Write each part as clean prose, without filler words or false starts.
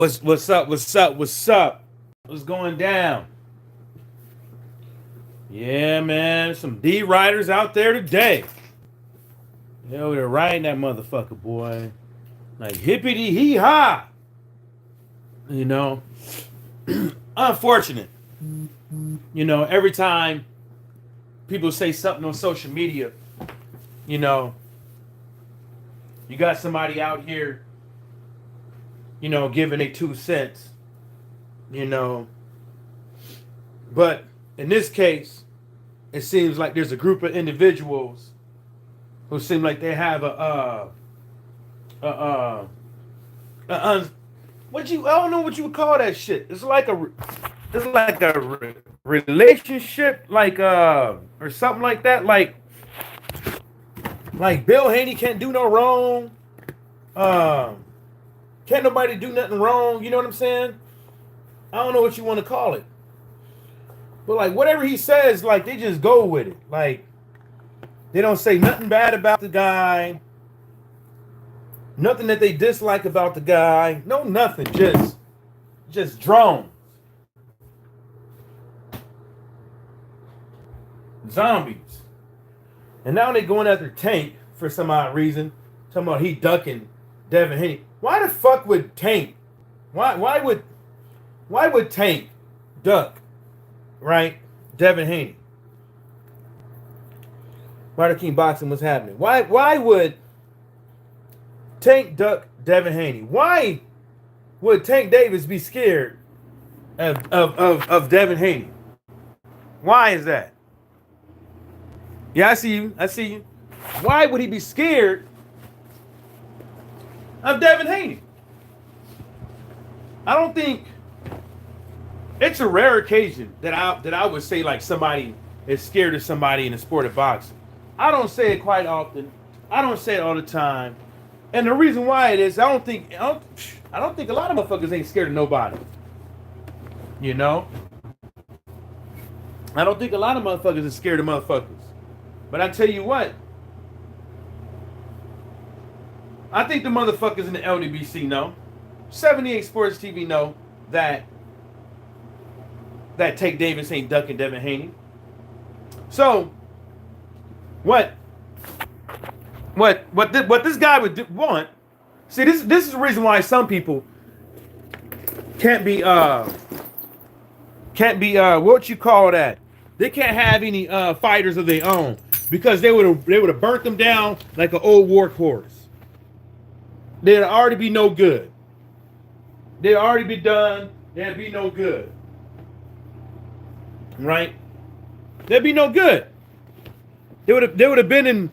What's up? What's up? What's up? What's going down? Yeah, man. Some D riders out there today. Yo, they're riding that motherfucker, boy. Like hippity hee ha. You know, unfortunate. Every time people say something on social media, you know, you got somebody out here, giving a 2 cents, you know. But in this case, it seems like there's a group of individuals who seem like they have I don't know what you would call that shit. It's like a relationship, or something like that. Like Bill Haney can't do no wrong. Can't nobody do nothing wrong. You know what I'm saying? I don't know what you want to call it. But like whatever he says, like they just go with it. Like they don't say nothing bad about the guy. Nothing that they dislike about the guy. No, nothing. Just drones. Zombies. And now they going after Tank for some odd reason. Talking about he ducking Devin Haney. Why the fuck would Tank? Why would Tank duck, right? Devin Haney. Martin King Boxing was happening. Why would Tank duck Devin Haney? Why would Tank Davis be scared of Devin Haney? Why is that? Yeah, I see you. Why would he be scared of Devin Haney? I don't think it's a rare occasion that I would say like somebody is scared of somebody in the sport of boxing. I don't say it quite often. I don't say it all the time. And the reason why it is, I don't think a lot of motherfuckers ain't scared of nobody. You know? I don't think a lot of motherfuckers are scared of motherfuckers. But I tell you what, I think the motherfuckers in the Ldbc know, 78 Sports TV know that Tank Davis ain't ducking Devin Haney. So, what this guy would want? See, this is the reason why some people can't be what you call that? They can't have any fighters of their own because they would have burnt them down like an old war horse. They'd already be no good. They'd already be done. They'd be no good. Right? They'd be no good. They would have been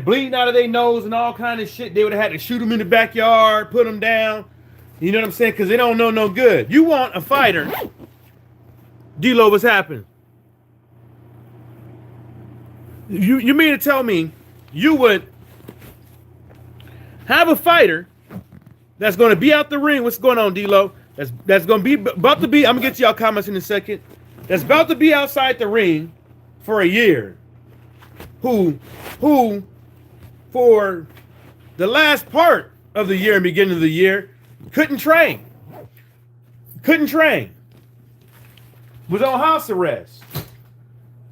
bleeding out of their nose and all kind of shit. They would have had to shoot them in the backyard, put them down. You know what I'm saying? Because they don't know no good. You want a fighter. D-Lo, what's happening? You mean to tell me you would have a fighter that's going to be out the ring? What's going on, D-Lo? That's going to be about to be. I'm going to get to y'all comments in a second. That's about to be outside the ring for a year. Who for the last part of the year and beginning of the year couldn't train. Was on house arrest.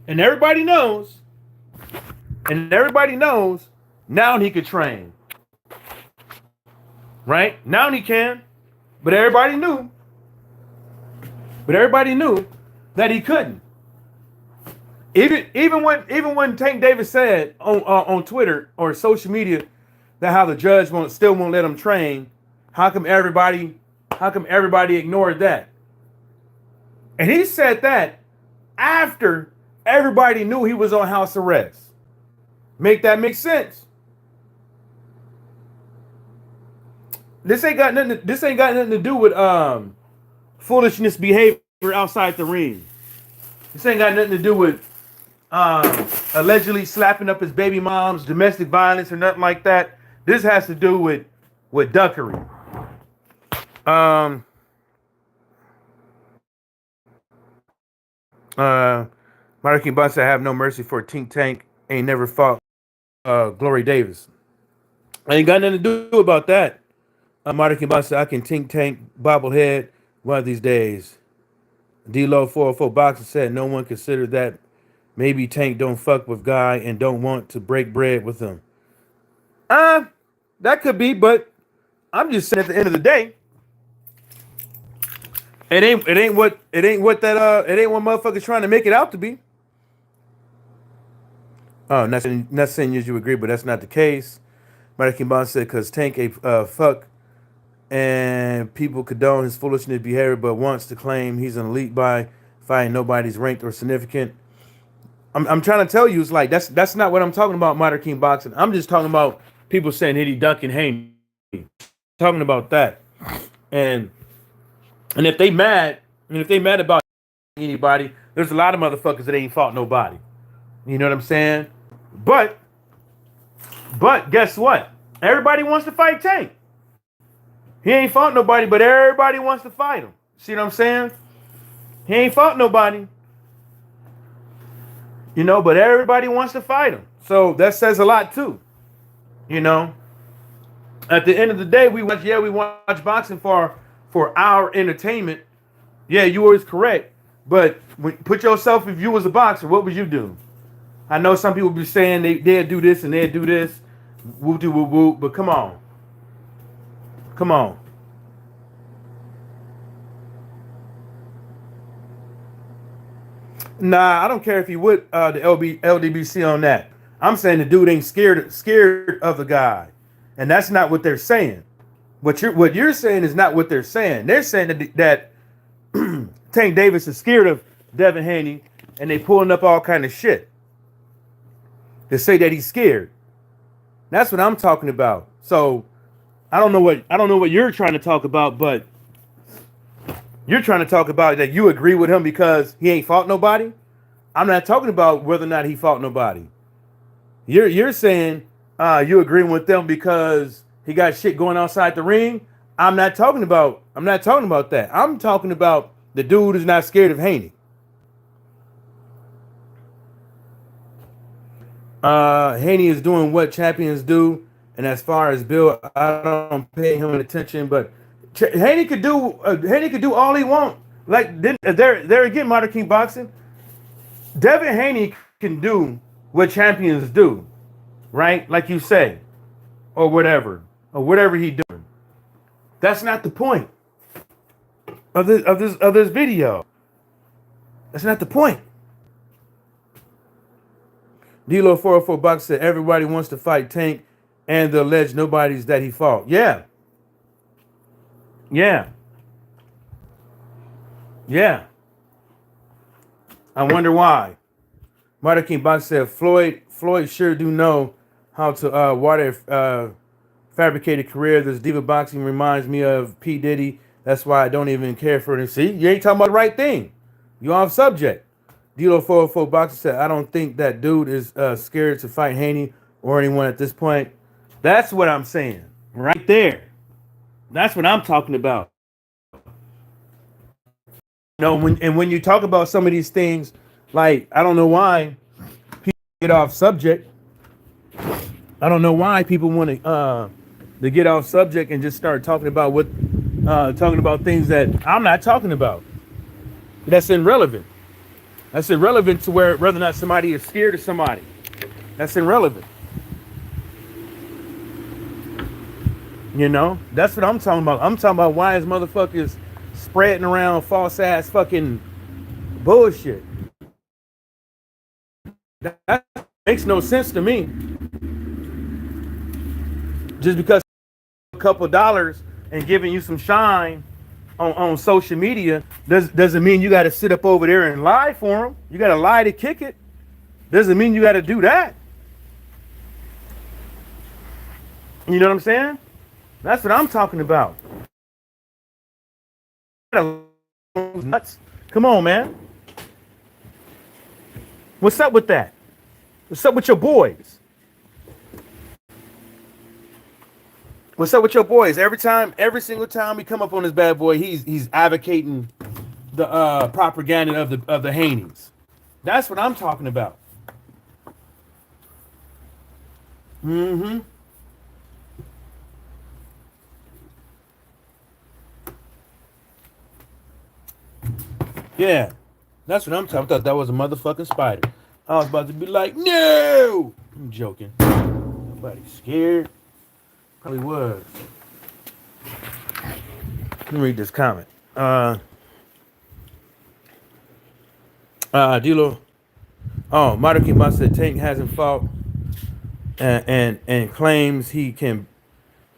And everybody knows now he could train. Right? Now he can. But everybody knew that he couldn't. Even when Tank Davis said on Twitter or social media that how the judge still won't let him train, how come everybody ignored that? And he said that after everybody knew he was on house arrest. Make that make sense? This ain't got nothing to do with foolishness behavior outside the ring. This ain't got nothing to do with allegedly slapping up his baby moms, domestic violence, or nothing like that. This has to do with duckery. Martin Bunsen have no mercy for Tink Tank. Ain't never fought Glory Davis. I ain't got nothing to do about that. Marty Kimball said, I can tink tank bobblehead one of these days. D-Lo 404 Boxer said, no one considered that maybe Tank don't fuck with Guy and don't want to break bread with him. That could be, but I'm just saying at the end of the day, it ain't what motherfuckers trying to make it out to be. Oh, not saying you agree, but that's not the case. Marty Kimball said, because Tank a fuck and people condone his foolishness behavior, but wants to claim he's an elite by fighting nobody's ranked or significant. I'm trying to tell you, it's like that's not what I'm talking about, Modern King Boxing. I'm just talking about people saying Hitty Duck and Haney. Talking about that. And if they mad about anybody, there's a lot of motherfuckers that ain't fought nobody. You know what I'm saying? But guess what? Everybody wants to fight Tank. He ain't fought nobody, but everybody wants to fight him. See what I'm saying? He ain't fought nobody. You know, but everybody wants to fight him. So that says a lot too. You know? At the end of the day, we watch boxing for our entertainment. Yeah, you always correct. But put yourself, if you was a boxer, what would you do? I know some people be saying they'd do this and they'd do this. Whoop de whoop whoop. But come on. Come on. Nah, I don't care if you would the Ldbc on that. I'm saying the dude ain't scared of the guy. And that's not what they're saying. What you're saying is not what they're saying. They're saying that Tank Davis is scared of Devin Haney, and they pulling up all kind of shit to say that he's scared. That's what I'm talking about. So I don't know what you're trying to talk about, but you're trying to talk about that you agree with him because he ain't fought nobody. I'm not talking about whether or not he fought nobody. You're saying you agreeing with them because he got shit going outside the ring. I'm not talking about that. I'm talking about the dude is not scared of Haney. Haney is doing what champions do, and as far as Bill, I don't pay him attention. But Haney could do all he wants. Like there again, Modern King Boxing. Devin Haney can do what champions do, right? Like you say, or whatever he doing. That's not the point of this video. That's not the point. D-Lo 404 Box said everybody wants to fight Tank and the alleged nobodies that he fought. Yeah. I wonder why. Marty King Box said Floyd sure do know how to water fabricated career. This diva boxing reminds me of P. Diddy. That's why I don't even care for it. See, you ain't talking about the right thing. You off subject. D-Lo 404 Boxer said, I don't think that dude is scared to fight Haney or anyone at this point. That's what I'm saying. Right there. That's what I'm talking about. You know, when you talk about some of these things, like, I don't know why people get off subject. I don't know why people want to get off subject and just start talking about things that I'm not talking about. That's irrelevant. That's irrelevant to whether or not somebody is scared of somebody. That's irrelevant. You know, that's what I'm talking about. I'm talking about why is motherfuckers spreading around false ass fucking bullshit. That makes no sense to me. Just because a couple of dollars and giving you some shine on social media doesn't mean you got to sit up over there and lie for them. You got to lie to kick it. Doesn't mean you got to do that. You know what I'm saying? That's what I'm talking about. Nuts. Come on, man. What's up with that? What's up with your boys? What's up with your boys? Every single time we come up on this bad boy, he's advocating the propaganda of the Haneys. That's what I'm talking about. Yeah, that's what I'm talking. I thought that was a motherfucking spider. I was about to be like, no. I'm joking. Nobody scared. Probably was. Let me read this comment. Dilo. Oh, Marty Boss said Tank hasn't fought and claims he can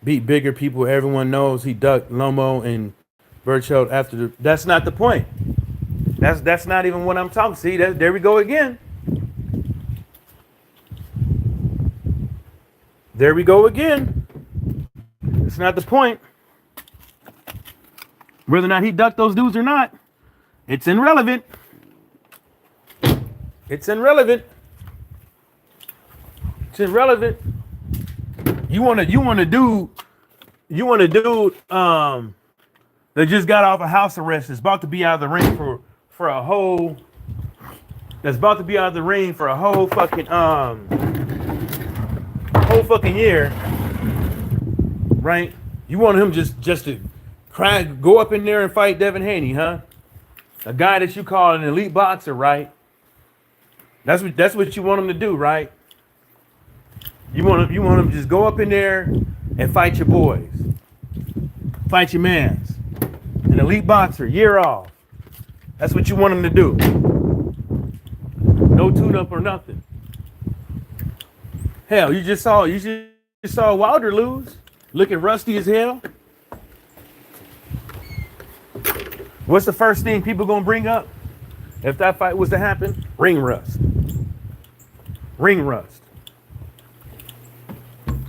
beat bigger people. Everyone knows he ducked Lomo and Burchell after the. That's not the point. That's not even what I'm talking. See, there we go again. There we go again. It's not the point. Whether or not he ducked those dudes or not, it's irrelevant. It's irrelevant. It's irrelevant. You want to do that just got off a house arrest. Is about to be out of the ring for a whole. That's about to be out of the ring for a whole fucking year, right? You want him just to go up in there and fight Devin Haney, huh? A guy that you call an elite boxer, right? That's what you want him to do, right? You want him to just go up in there and fight your boys, fight your mans, an elite boxer, year off. That's what you want him to do. No tune-up or nothing. Hell, you just saw Wilder lose, looking rusty as hell. What's the first thing people gonna bring up if that fight was to happen? Ring rust. Ring rust.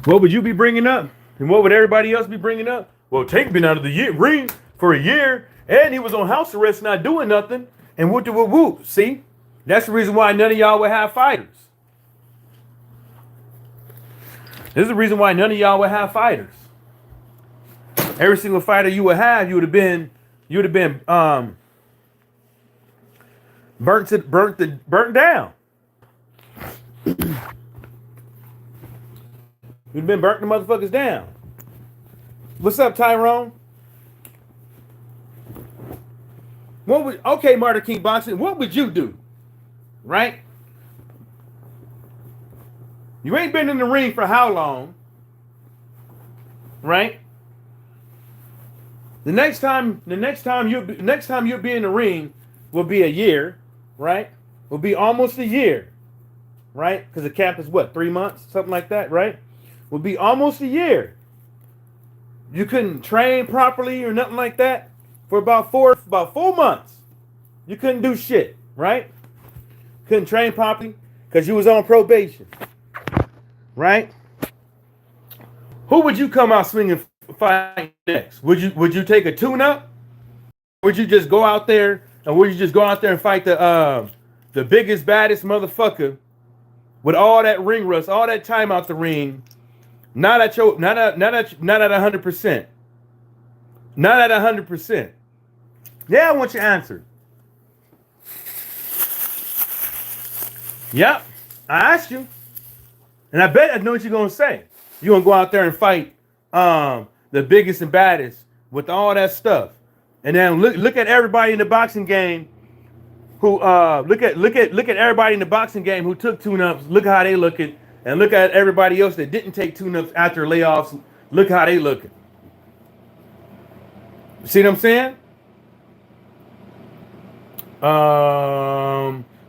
What would you be bringing up? And what would everybody else be bringing up? Well, Tank been out of the ring for a year, and he was on house arrest not doing nothing, and whoop. See? That's the reason why none of y'all would have fighters. This is the reason why none of y'all would have fighters. Every single fighter you would have, you would have been burnt down. You'd been burnt the motherfuckers down. What's up, Tyrone? Okay, Martyr King Boxing, what would you do? Right? You ain't been in the ring for how long? Right? The next time you'll be in the ring will be a year, right? Will be almost a year, right? Because the cap is what, 3 months, something like that, right? Will be almost a year. You couldn't train properly or nothing like that for about 4 months. You couldn't do shit, right? Couldn't train properly because you was on probation, right? Who would you come out swinging fight next? Would you take a tune-up? Would you just go out there and fight the biggest, baddest motherfucker with all that ring rust, all that time out the ring, not at 100%. Not at 100%. Yeah, I want your answer. Yep, I asked you. And I bet I know what you're gonna say. You're gonna go out there and fight the biggest and baddest with all that stuff. And then look at everybody in the boxing game who look at everybody in the boxing game who took tune-ups. Look how they looking, and look at everybody else that didn't take tune-ups after layoffs. Look how they looking. See what I'm saying?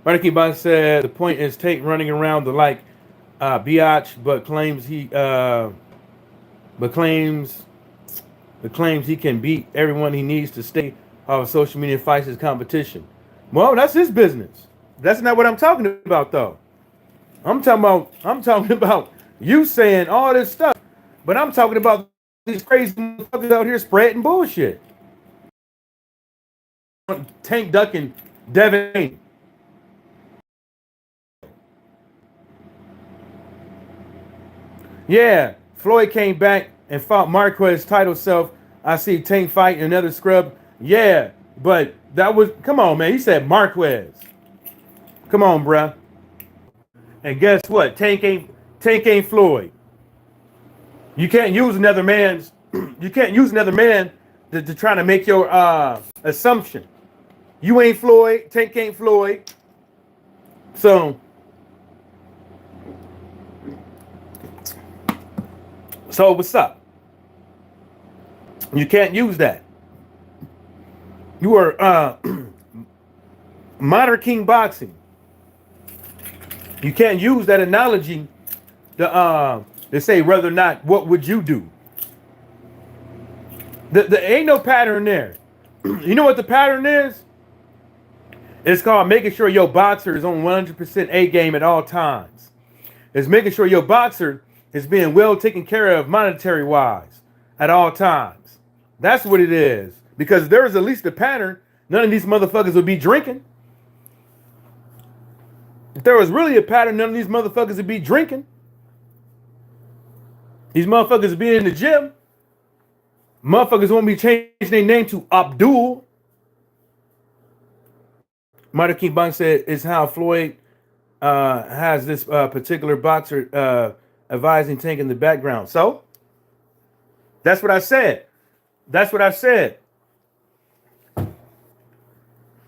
Marty Box said the point is Tate running around the biatch, but claims he can beat everyone he needs to stay off social media fights his competition. Well, that's his business. That's not what I'm talking about, though. I'm talking about you saying all this stuff, but I'm talking about these crazy motherfuckers out here spreading bullshit. Tank ducking Devin. Yeah, Floyd came back and fought Marquez title self. I see Tank fighting another scrub. Yeah, but that was, come on, man. He said Marquez. Come on, bruh. And guess what? Tank ain't Floyd. You can't use another man to try to make your assumption. You ain't Floyd. Tank ain't Floyd. So what's up? You can't use that. You are modern king boxing. You can't use that analogy to say whether or not what would you do. There ain't no pattern there. You know what the pattern is? It's called making sure your boxer is on 100% A game at all times. It's making sure your boxer is being well taken care of monetary wise at all times. That's what it is. Because there is at least a pattern, none of these motherfuckers would be drinking. If there was really a pattern, none of these motherfuckers would be drinking. These motherfuckers would be in the gym. Motherfuckers won't be changing their name to Abdul. Martin King Bunk said it's how Floyd has this particular boxer advising Tank in the background. So that's what I said. That's what I said.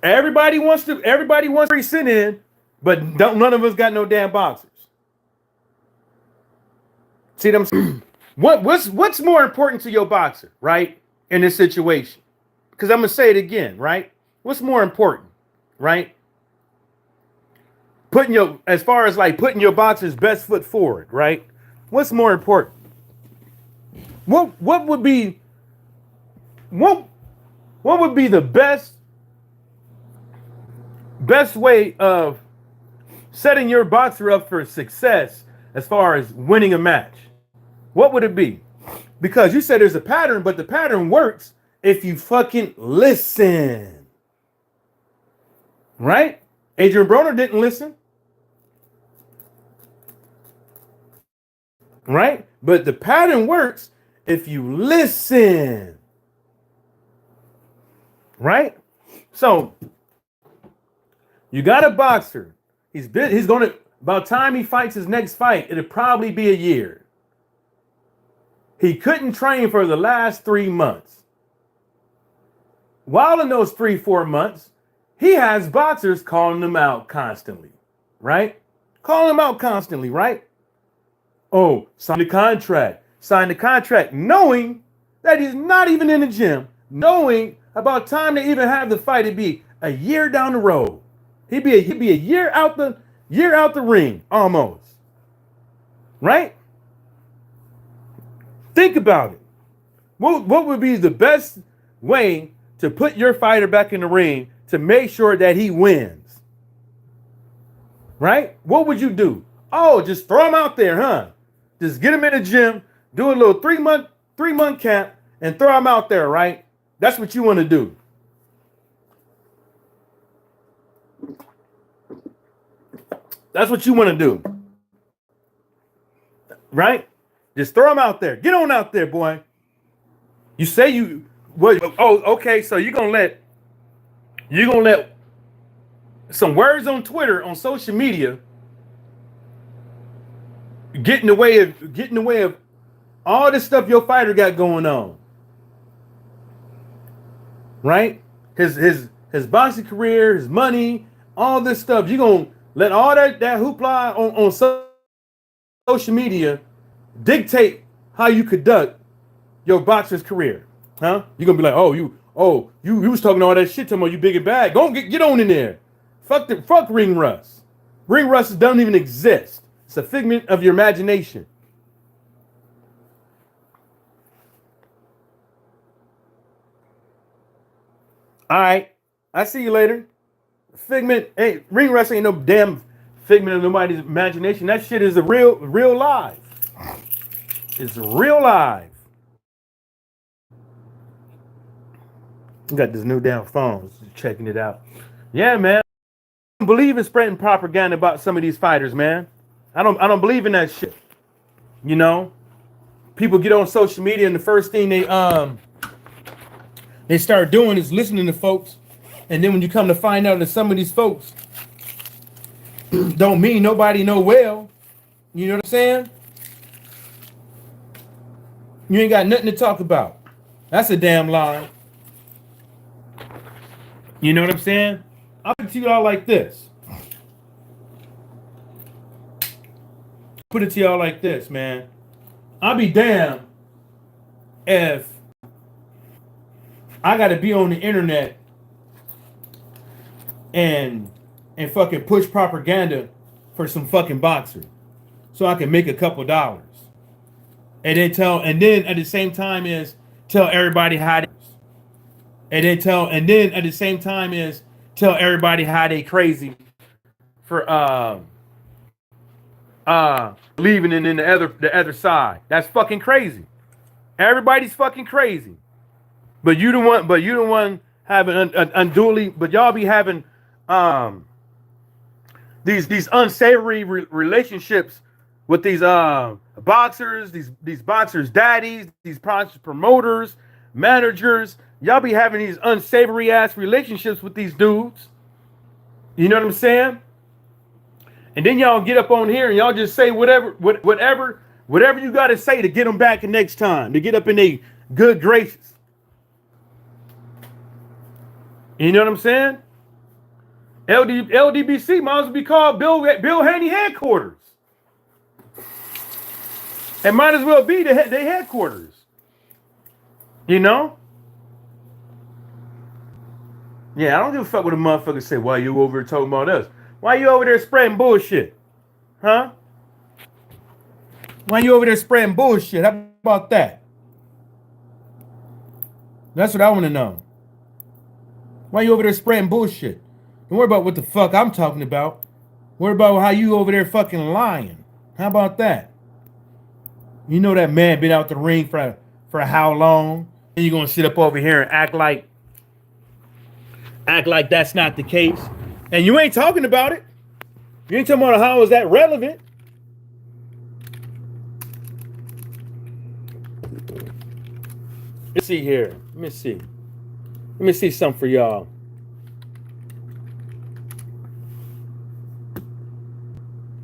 Everybody wants to sit in, but none of us got no damn boxers. See them? What's more important to your boxer, right? In this situation, because I'm gonna say it again, right? What's more important, right? As far as like putting your boxer's best foot forward, right? What's more important? What would be the best way of setting your boxer up for success as far as winning a match? What would it be? Because you said there's a pattern, but the pattern works if you fucking listen. Right? Adrian Broner didn't listen. Right? But the pattern works if you listen. Right? So you got a boxer. He's going to, by the time he fights his next fight, it'll probably be a year. He couldn't train for the last 3 months. While in those 3-4 months, he has boxers calling him out constantly, right? Calling him out constantly, right? Oh, sign the contract, knowing that he's not even in the gym, knowing about time to even have the fight, it'd be a year down the road. He'd be a year out the ring, almost. Right? Think about it. What would be the best way to put your fighter back in the ring to make sure that he wins? Right? What would you do? Oh, just throw him out there, huh? Just get him in the gym, do a little 3-month camp, and throw him out there, right? That's what you want to do. That's what you want to do. Right? Just throw him out there. Get on out there, boy. You say you what? Oh, okay. So you're gonna let some words on Twitter, on social media, get in the way of all this stuff your fighter got going on. Right? His boxing career, his money, all this stuff. You're gonna let all that hoopla on social media dictate how you conduct your boxer's career, huh? You're gonna be like, you was talking all that shit to me, you big and bad. Go get on in there. Fuck ring rust. Ring rust doesn't even exist. It's a figment of your imagination. All right, I see you later. Ring rust ain't no damn figment of nobody's imagination. That shit is a real live. It's real live. You got this new damn phone. Just checking it out. Yeah, man. I don't believe in spreading propaganda about some of these fighters, man. I don't believe in that shit. You know, people get on social media and the first thing they start doing is listening to folks, and then when you come to find out that some of these folks don't mean nobody no well, you know what I'm saying? You ain't got nothing to talk about. That's a damn lie. You know what I'm saying? I'll put it to y'all like this. Put it to y'all like this, man. I'll be damned if I gotta be on the internet and fucking push propaganda for some fucking boxer so I can make a couple dollars. And then at the same time is tell everybody how they at the same time is tell everybody how they crazy for leaving and then the other side. That's fucking crazy. Everybody's fucking crazy. But you the one having unduly, but y'all be having these unsavory relationships with these boxers, these boxers daddies, these boxers promoters, managers. Y'all be having these unsavory ass relationships with these dudes. You know what I'm saying? And then y'all get up on here and y'all just say whatever you got to say to get them back the next time, to get up in their good graces. You know what I'm saying? Ldbc might as well be called Bill Haney headquarters. It might as well be the headquarters. You know? Yeah, I don't give a fuck what a motherfucker say. Why you over there talking about us? Why you over there spreading bullshit? Huh? Why you over there spreading bullshit? How about that? That's what I want to know. Why you over there spreading bullshit? Don't worry about what the fuck I'm talking about. Worry about how you over there fucking lying. How about that? You know that man been out the ring for how long? And you're gonna sit up over here and act like that's not the case. And you ain't talking about it. You ain't talking about how is that relevant. Let's see here. Let me see. Let me see something for y'all.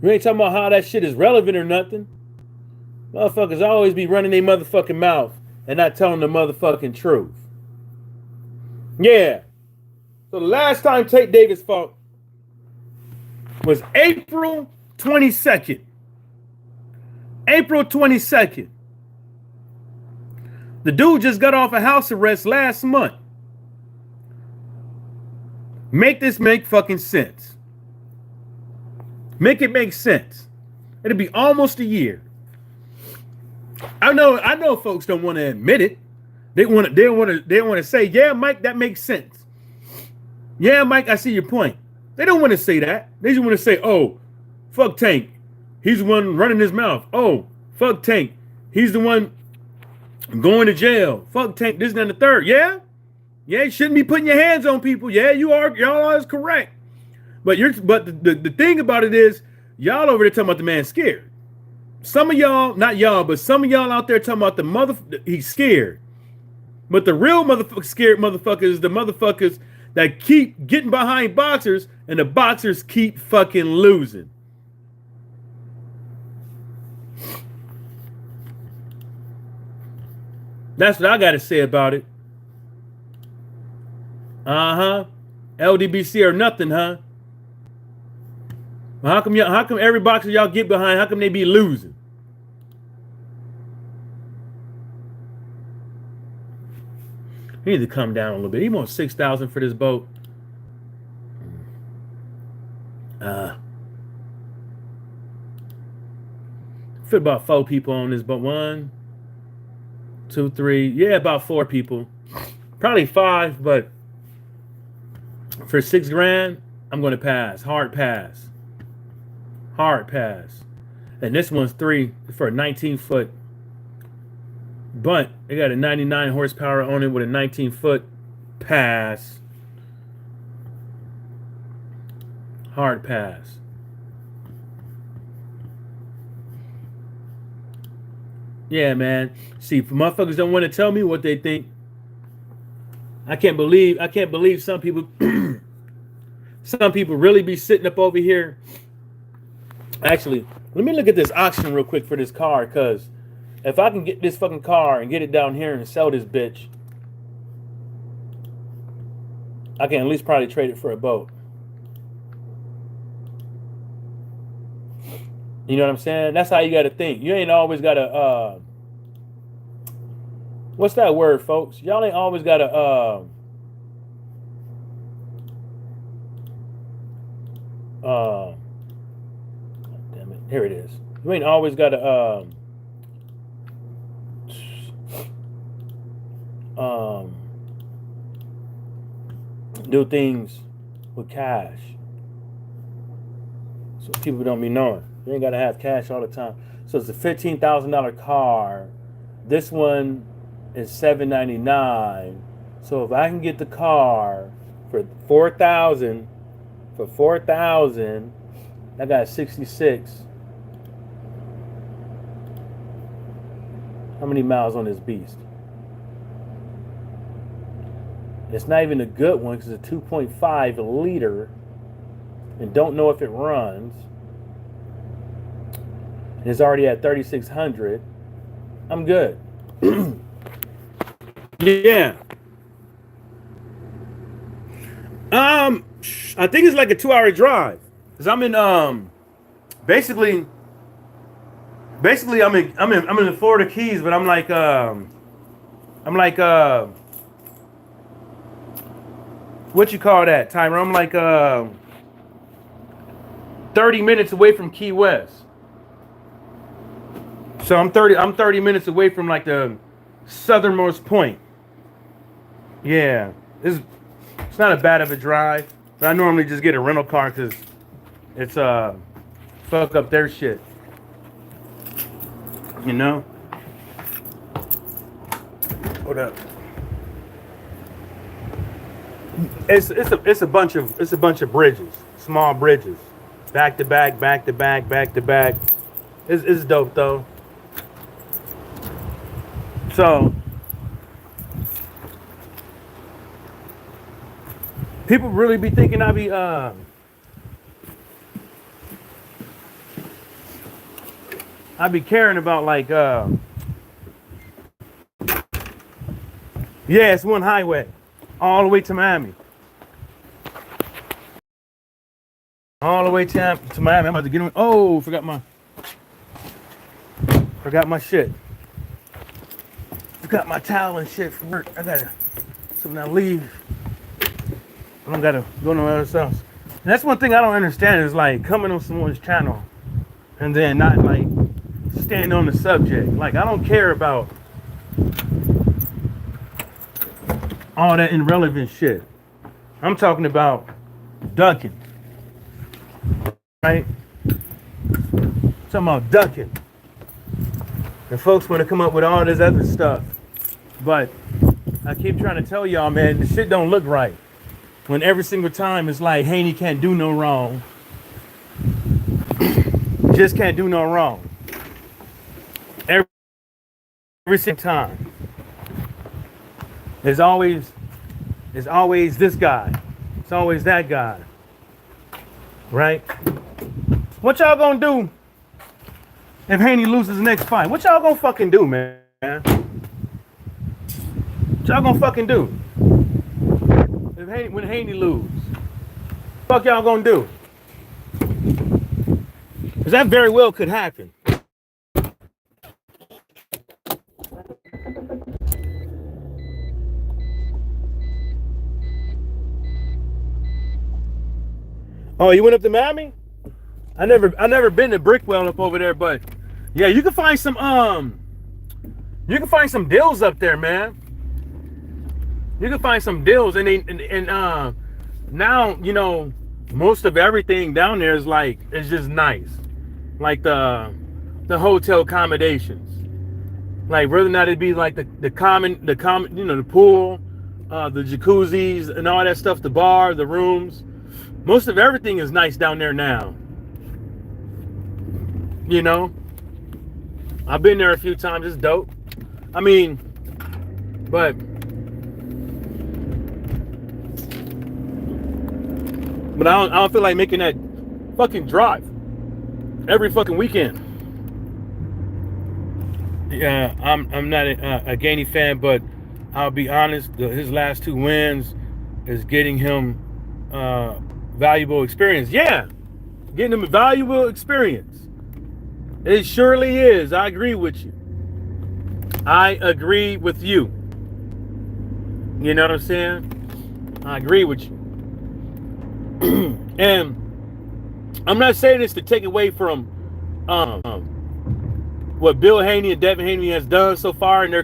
You ain't talking about how that shit is relevant or nothing. Motherfuckers always be running their motherfucking mouth and not telling the motherfucking truth. Yeah. So the last time Tate Davis fought was April 22nd. April 22nd. The dude just got off a house arrest last month. Make this make fucking sense. Make it make sense. It'll be almost a year. I know folks don't want to admit it. They want to say, yeah, Mike, that makes sense. Yeah, Mike, I see your point. They don't want to say that. They just want to say, oh, fuck Tank. He's the one running his mouth. Oh, fuck Tank. He's the one going to jail. Fuck Tank, this and the third. Yeah? Yeah, you shouldn't be putting your hands on people. Yeah, y'all is correct. But the thing about it is, y'all over there talking about the man scared. Some of y'all, not y'all, but some of y'all out there talking about he's scared. But the real scared motherfuckers is the motherfuckers that keep getting behind boxers and the boxers keep fucking losing. That's what I got to say about it. Ldbc or nothing, huh? Well, how come every boxer y'all get behind, how come they be losing? He need to come down a little bit. He wants $6,000 for this boat. Fit about 4 people on this boat. 1, 2, 3. Yeah, about 4 people. Probably 5, but for $6 grand, I'm going to pass. Hard pass. Hard pass. And this one's 3 for a 19-foot. But they got a 99 horsepower on it with a 19-foot pass. Hard pass. Yeah, man. See, motherfuckers don't want to tell me what they think. I can't believe some people really be sitting up over here. Actually, let me look at this auction real quick for this car, because if I can get this fucking car and get it down here and sell this bitch, I can at least probably trade it for a boat. You know what I'm saying? That's how you got to think. You ain't always got to, what's that word, folks? Y'all ain't always got to, damn it, here it is. You ain't always got to, do things with cash. So people don't be knowing. You ain't got to have cash all the time. So it's a $15,000 car. This one is $799. So if I can get the car for $4,000, I got 66. How many miles on this beast? It's not even a good one because it's a 2.5 liter and don't know if it runs. And it's already at 3,600. I'm good. Yeah. I think it's like a 2-hour drive. Cause I'm in basically I'm in the Florida Keys, but I'm like what you call that, Tyrone? I'm like 30 minutes away from Key West. So I'm 30 minutes away from like the southernmost point. Yeah. It's not a bad of a drive. But I normally just get a rental car because it's fuck up their shit. You know? Hold up. It's a bunch of bridges, small bridges, back to back. It's dope though. So people really be thinking I be caring about like yeah, it's one highway all the way to Miami. All the way to Miami. I'm about to get in. Oh, forgot my shit. Forgot my towel and shit for work. I gotta, so when I leave, I don't gotta go nowhere else. And that's one thing I don't understand is like coming on someone's channel and then not like staying on the subject. Like I don't care about all that irrelevant shit. I'm talking about ducking. Right? Talking about ducking. And folks want to come up with all this other stuff. But I keep trying to tell y'all, man, the shit don't look right. When every single time it's like Haney can't do no wrong. Just can't do no wrong. Every single time. It's always this guy. It's always that guy. Right? What y'all gonna do if Haney loses the next fight? What y'all gonna fucking do, man? What y'all gonna fucking do? When Haney lose? Fuck y'all gonna do? Because that very well could happen. Oh, you went up to Miami? I never been to Brickwell up over there, but yeah, you can find some deals up there, man. You can find some deals, and now you know most of everything down there is like it's just nice, like the hotel accommodations, like whether or not it be like the common you know the pool, the jacuzzis and all that stuff, the bar, the rooms. Most of everything is nice down there now. You know, I've been there a few times. It's dope. I mean, but I don't feel like making that fucking drive every fucking weekend. Yeah, I'm not a Haney fan, but I'll be honest. His last 2 wins, is getting him valuable experience. Yeah, getting him a valuable experience. It surely is. I agree with you. I agree with you. You know what I'm saying? I agree with you. And I'm not saying this to take away from what Bill Haney and Devin Haney has done so far in their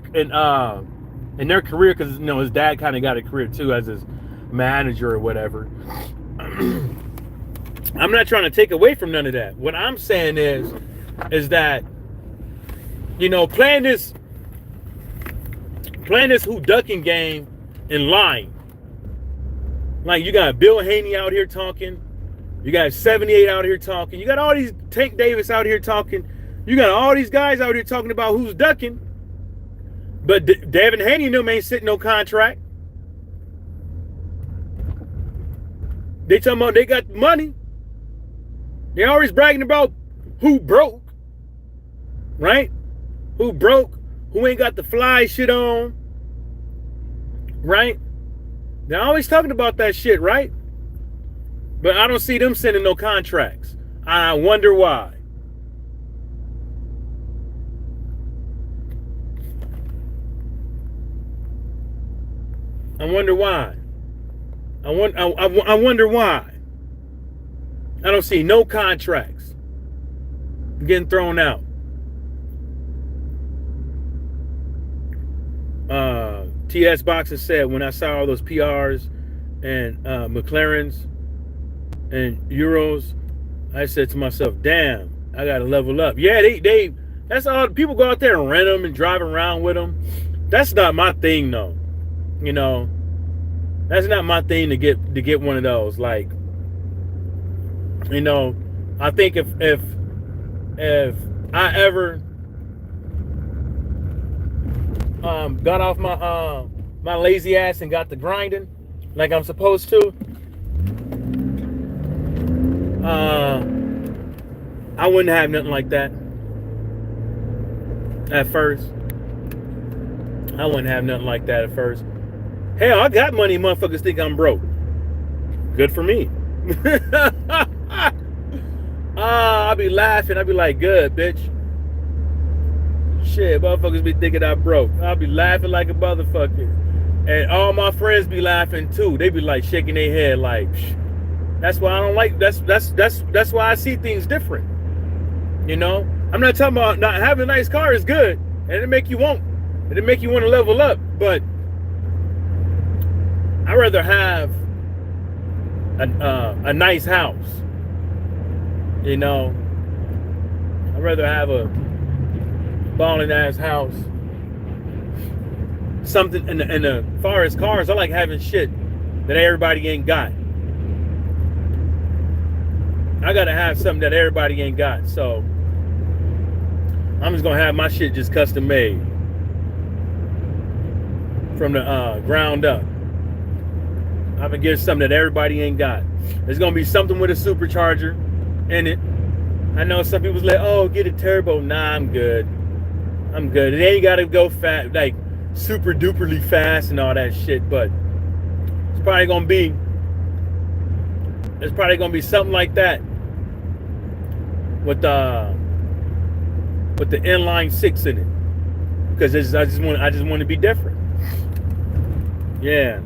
career, because you know his dad kind of got a career too as his manager or whatever. I'm not trying to take away from none of that. What I'm saying is that, you know, playing this who-ducking game and lying. Like, you got Bill Haney out here talking. You got 78 out here talking. You got all these Tank Davis out here talking. You got all these guys out here talking about who's ducking. But Devin Haney and them ain't sitting no contract. They talking about they got money. They always bragging about who broke. Right? Who broke. Who ain't got the fly shit on. Right? They're always talking about that shit, right? But I don't see them sending no contracts. I wonder why. I wonder why. I wonder why. I don't see no contracts getting thrown out. TS Boxer said, when I saw all those PRs and McLarens and Euros, I said to myself, damn, I gotta level up. Yeah, they that's all. People go out there and rent them and drive around with them. That's not my thing, though. You know, that's not my thing to get one of those. Like, you know, I think if I ever got off my lazy ass and got to grinding like I'm supposed to, I wouldn't have nothing like that at first. I wouldn't have nothing like that at first. Hell, I got money, motherfuckers think I'm broke. Good for me. I'll be laughing. I'll be like, good, bitch. Shit, motherfuckers be thinking I'm broke. I'll be laughing like a motherfucker. And all my friends be laughing too. They be like shaking their head like, psh. That's why I don't like, that's why I see things different. You know? I'm not talking about not having a nice car is good. And it'll make you want to level up. But I'd rather have a nice house. You know? I'd rather have a balling ass house. Something in the far as cars, I like having shit that everybody ain't got. I gotta have something that everybody ain't got. So I'm just gonna have my shit just custom made from the ground up. I'm gonna get something that everybody ain't got. There's gonna be something with a supercharger in it. I know some people's like, oh, get a turbo. Nah, I'm good. I'm good. It ain't gotta go fast, like super duperly fast and all that shit, but it's probably gonna be something like that with the inline 6 in it, because I just want to be different. Yeah,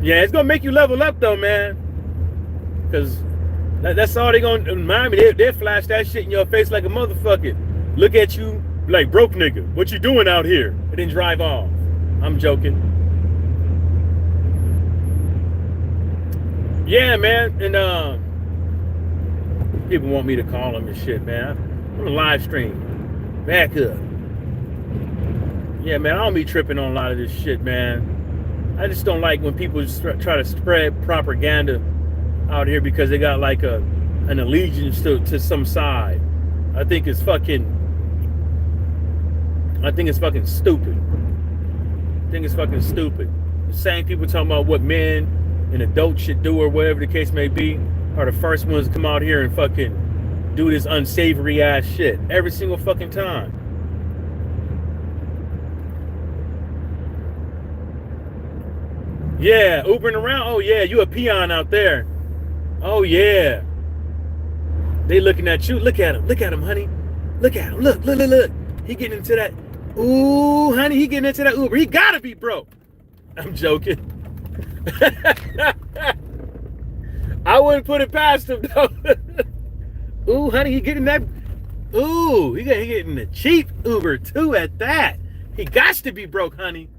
it's gonna make you level up though, man, because that's all they gonna remind me. They flash that shit in your face like a motherfucker. Look at you like, broke nigga, what you doing out here? And then drive off. I'm joking. Yeah, man. And people want me to call them and shit, man. I'm a live stream. Back up. Yeah, man, I don't be tripping on a lot of this shit, man. I just don't like when people try to spread propaganda out here because they got like an allegiance to some side. I think it's fucking stupid. The same people talking about what men and adults should do or whatever the case may be are the first ones to come out here and fucking do this unsavory ass shit every single fucking time. Yeah, Ubering around. Oh yeah, you a peon out there. Oh yeah. They looking at you. Look at him. Look at him, honey. Look at him. Look, look, look, look. He getting into that. Ooh, honey, he getting into that Uber. He gotta be broke. I'm joking. I wouldn't put it past him though. Ooh, honey, he getting that. Ooh, he getting the cheap Uber too at that. He got to be broke, honey.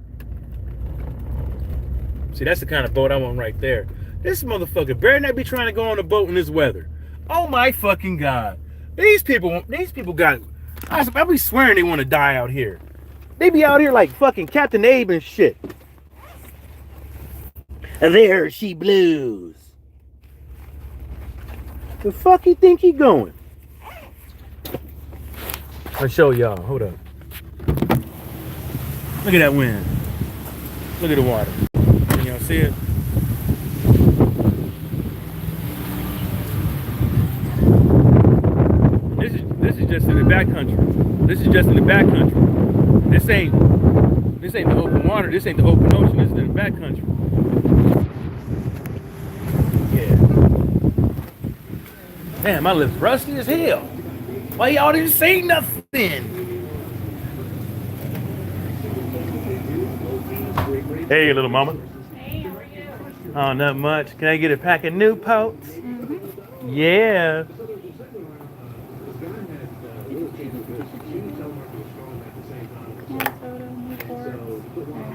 See, that's the kind of boat I want right there. This motherfucker better not be trying to go on a boat in this weather. Oh my fucking God. These people got, I be swearing they want to die out here. They be out here like fucking Captain Abe and shit. There she blues. The fuck you think he going? I'll show y'all. Hold up. Look at that wind. Look at the water. Can y'all see it? This is just in the back country. This is just in the back country. This ain't the open water. This ain't the open ocean. This is in the back country. Yeah. Damn, my lips rusty as hell. Why y'all didn't say nothing? Hey, little mama. Hey, how are you? Oh, not much. Can I get a pack of Newports? Mm-hmm. Yeah.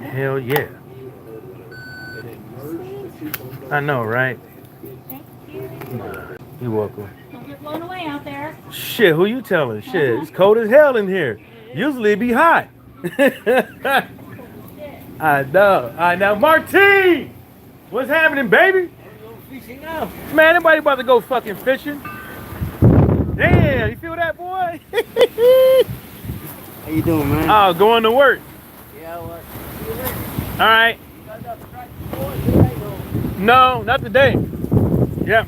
Hell yeah. I know, right? Thank you. You're welcome. Don't get blown away out there. Shit, who you telling? Shit, it's cold as hell in here. Usually it be hot. I know. Martine! What's happening, baby? Man, anybody about to go fucking fishing? Damn, you feel that, boy? How you doing, man? Oh, going to work. Yeah, what? All right. No, not today. Yep.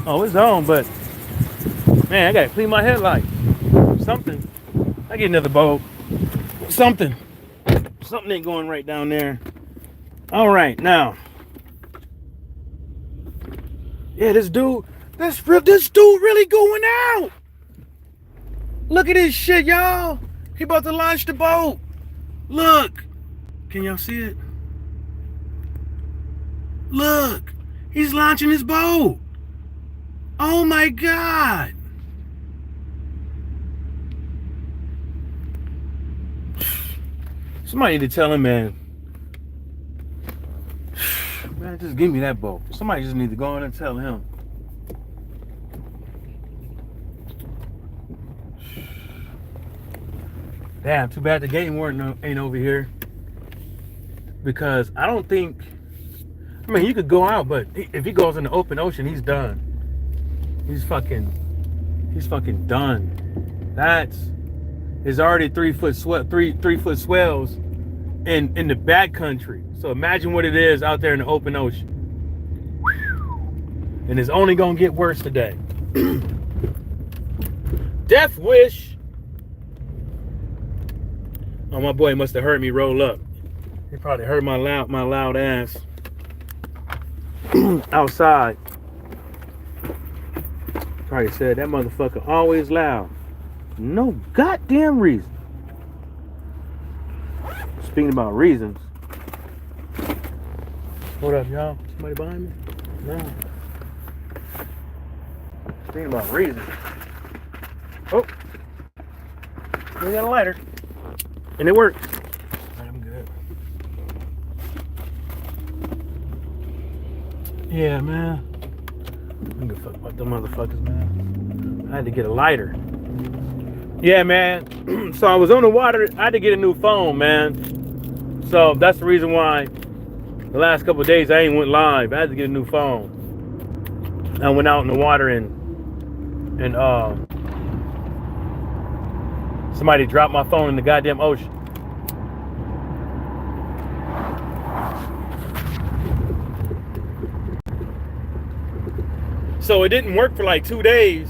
Oh, it's on, but man, I gotta clean my headlight. Something. I get another boat. Something ain't going right down there. All right, now. Yeah, this dude really going out. Look at this shit, y'all. He about to launch the boat. Look. Can y'all see it? Look. He's launching his boat. Oh my God. Somebody need to tell him, man. Man, just give me that boat. Somebody just need to go in and tell him. Damn, too bad the game warden ain't over here. Because I don't think, I mean, you could go out, but if he goes in the open ocean, he's done. He's fucking done. There's already 3 foot swells in the backcountry. So imagine what it is out there in the open ocean. And it's only gonna get worse today. Death wish. Oh, my boy must have heard me roll up. He probably heard my loud ass outside. Probably said that motherfucker always loud. No goddamn reason. Speaking about reasons. What up, y'all? Somebody behind me? No. Speaking about reasons. Oh. We got a lighter. And it worked. I'm good. Yeah, man. I don't give a fuck about them motherfuckers, man. I had to get a lighter. Yeah, man. So I was on the water. I had to get a new phone, man. So that's the reason why the last couple of days I ain't went live. I had to get a new phone. I went out in the water and somebody dropped my phone in the goddamn ocean. So it didn't work for like 2 days,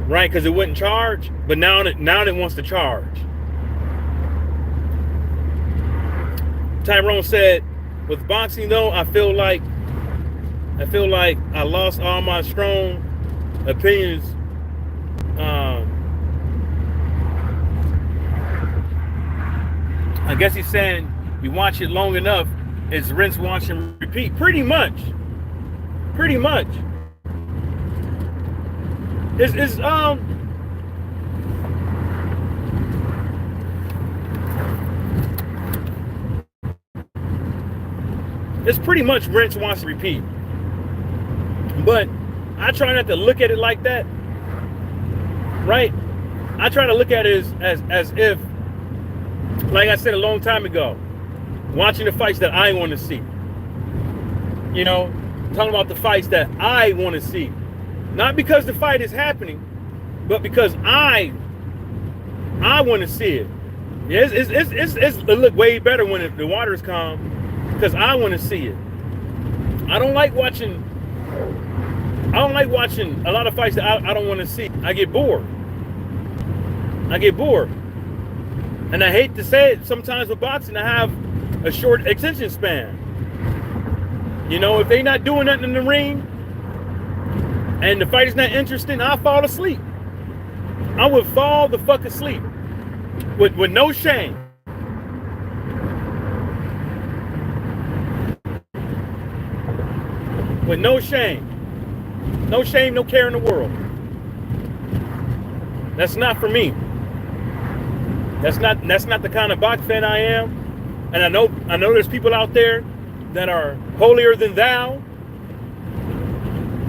right? Because it wouldn't charge. But now it wants to charge. Tyrone said, with boxing though, I feel like I lost all my strong opinions. I guess he's saying you watch it long enough, it's rinse, wash, and repeat. Pretty much. It's pretty much rinse, wash, and repeat. But I try not to look at it like that, right? I try to look at it as if, like I said a long time ago, watching the fights that I want to see. You know, talking about the fights that I want to see. Not because the fight is happening, but because I want to see it. Yeah, it look way better when the water is calm, because I want to see it. I don't like watching a lot of fights that I don't want to see. I get bored. And I hate to say it, sometimes with boxing, I have a short attention span. You know, if they not doing nothing in the ring and the fight is not interesting, I'll fall asleep. I would fall the fuck asleep with no shame. With no shame. No shame, no care in the world. That's not for me. That's not the kind of box fan I am. And I know there's people out there that are holier than thou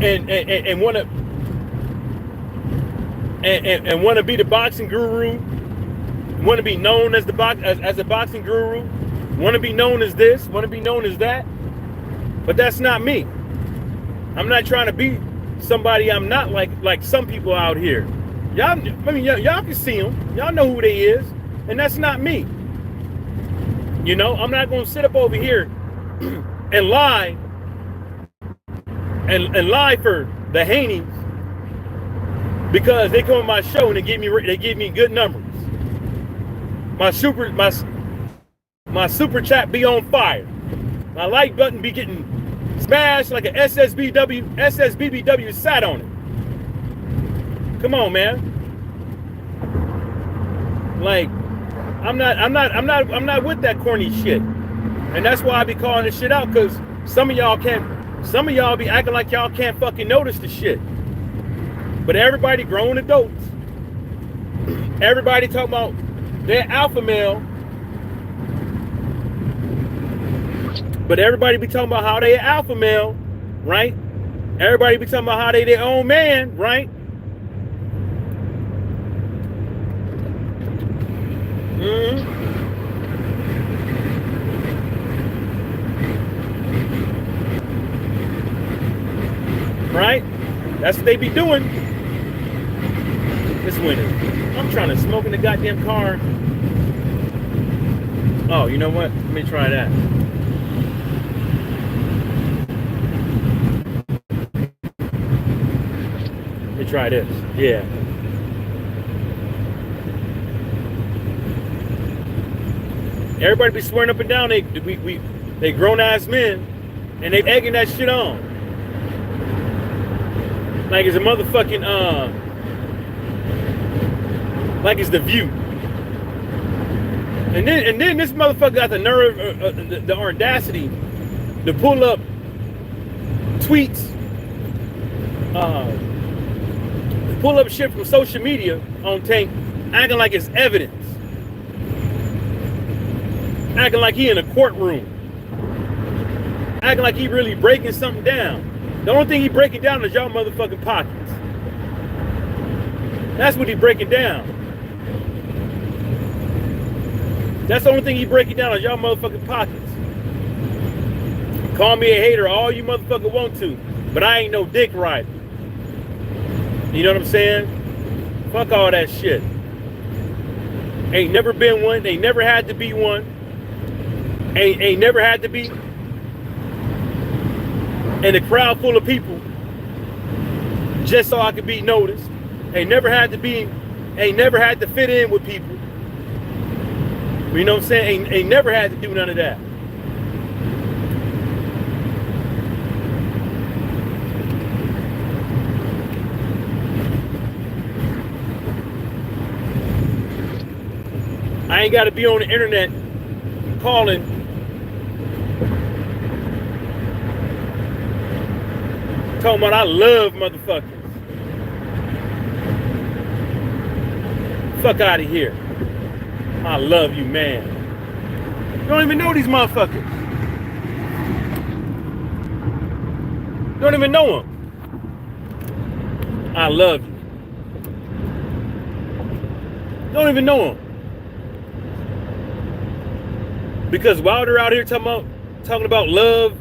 and want to be the boxing guru, want to be known as as a boxing guru, want to be known as this, want to be known as that. But that's not me. I'm not trying to be somebody I'm not, like some people out here. Y'all can see them. Y'all know who they is. And that's not me. You know, I'm not going to sit up over here and lie for the Haneys because they come on my show and they give me good numbers. My super chat be on fire. My like button be getting smashed like a SSBBW sat on it. Come on, man. Like, I'm not with that corny shit. And that's why I be calling this shit out, because some of y'all be acting like y'all can't fucking notice the shit. But everybody grown adults. Everybody talking about their alpha male. But everybody be talking about how they alpha male, right? Everybody be talking about how they their own man, right? Right? That's what they be doing. This winter. I'm trying to smoke in the goddamn car. Oh, you know what? Let me try that. Let me try this. Yeah. Everybody be swearing up and down they grown ass men, and they egging that shit on. Like it's a motherfucking like it's The View. And then this motherfucker got the nerve, the audacity to pull up tweets, pull up shit from social media on Tank, acting like it's evidence. Acting like he in a courtroom. Acting like he really breaking something down. The only thing he breaking down is y'all motherfucking pockets. That's what he breaking down. That's the only thing he breaking down is y'all motherfucking pockets. Call me a hater all you motherfucker want to, but I ain't no dick rider. You know what I'm saying? Fuck all that shit. Ain't never been one. Ain't never had to be one. Ain't never had to be in a crowd full of people just so I could be noticed. Ain't never had to fit in with people. You know what I'm saying? Ain't never had to do none of that. I ain't got to be on the internet calling. Talking about I love motherfuckers. Fuck out of here. I love you, man. You don't even know these motherfuckers. You don't even know them. I love you. You don't even know them. Because while they're out here talking about love,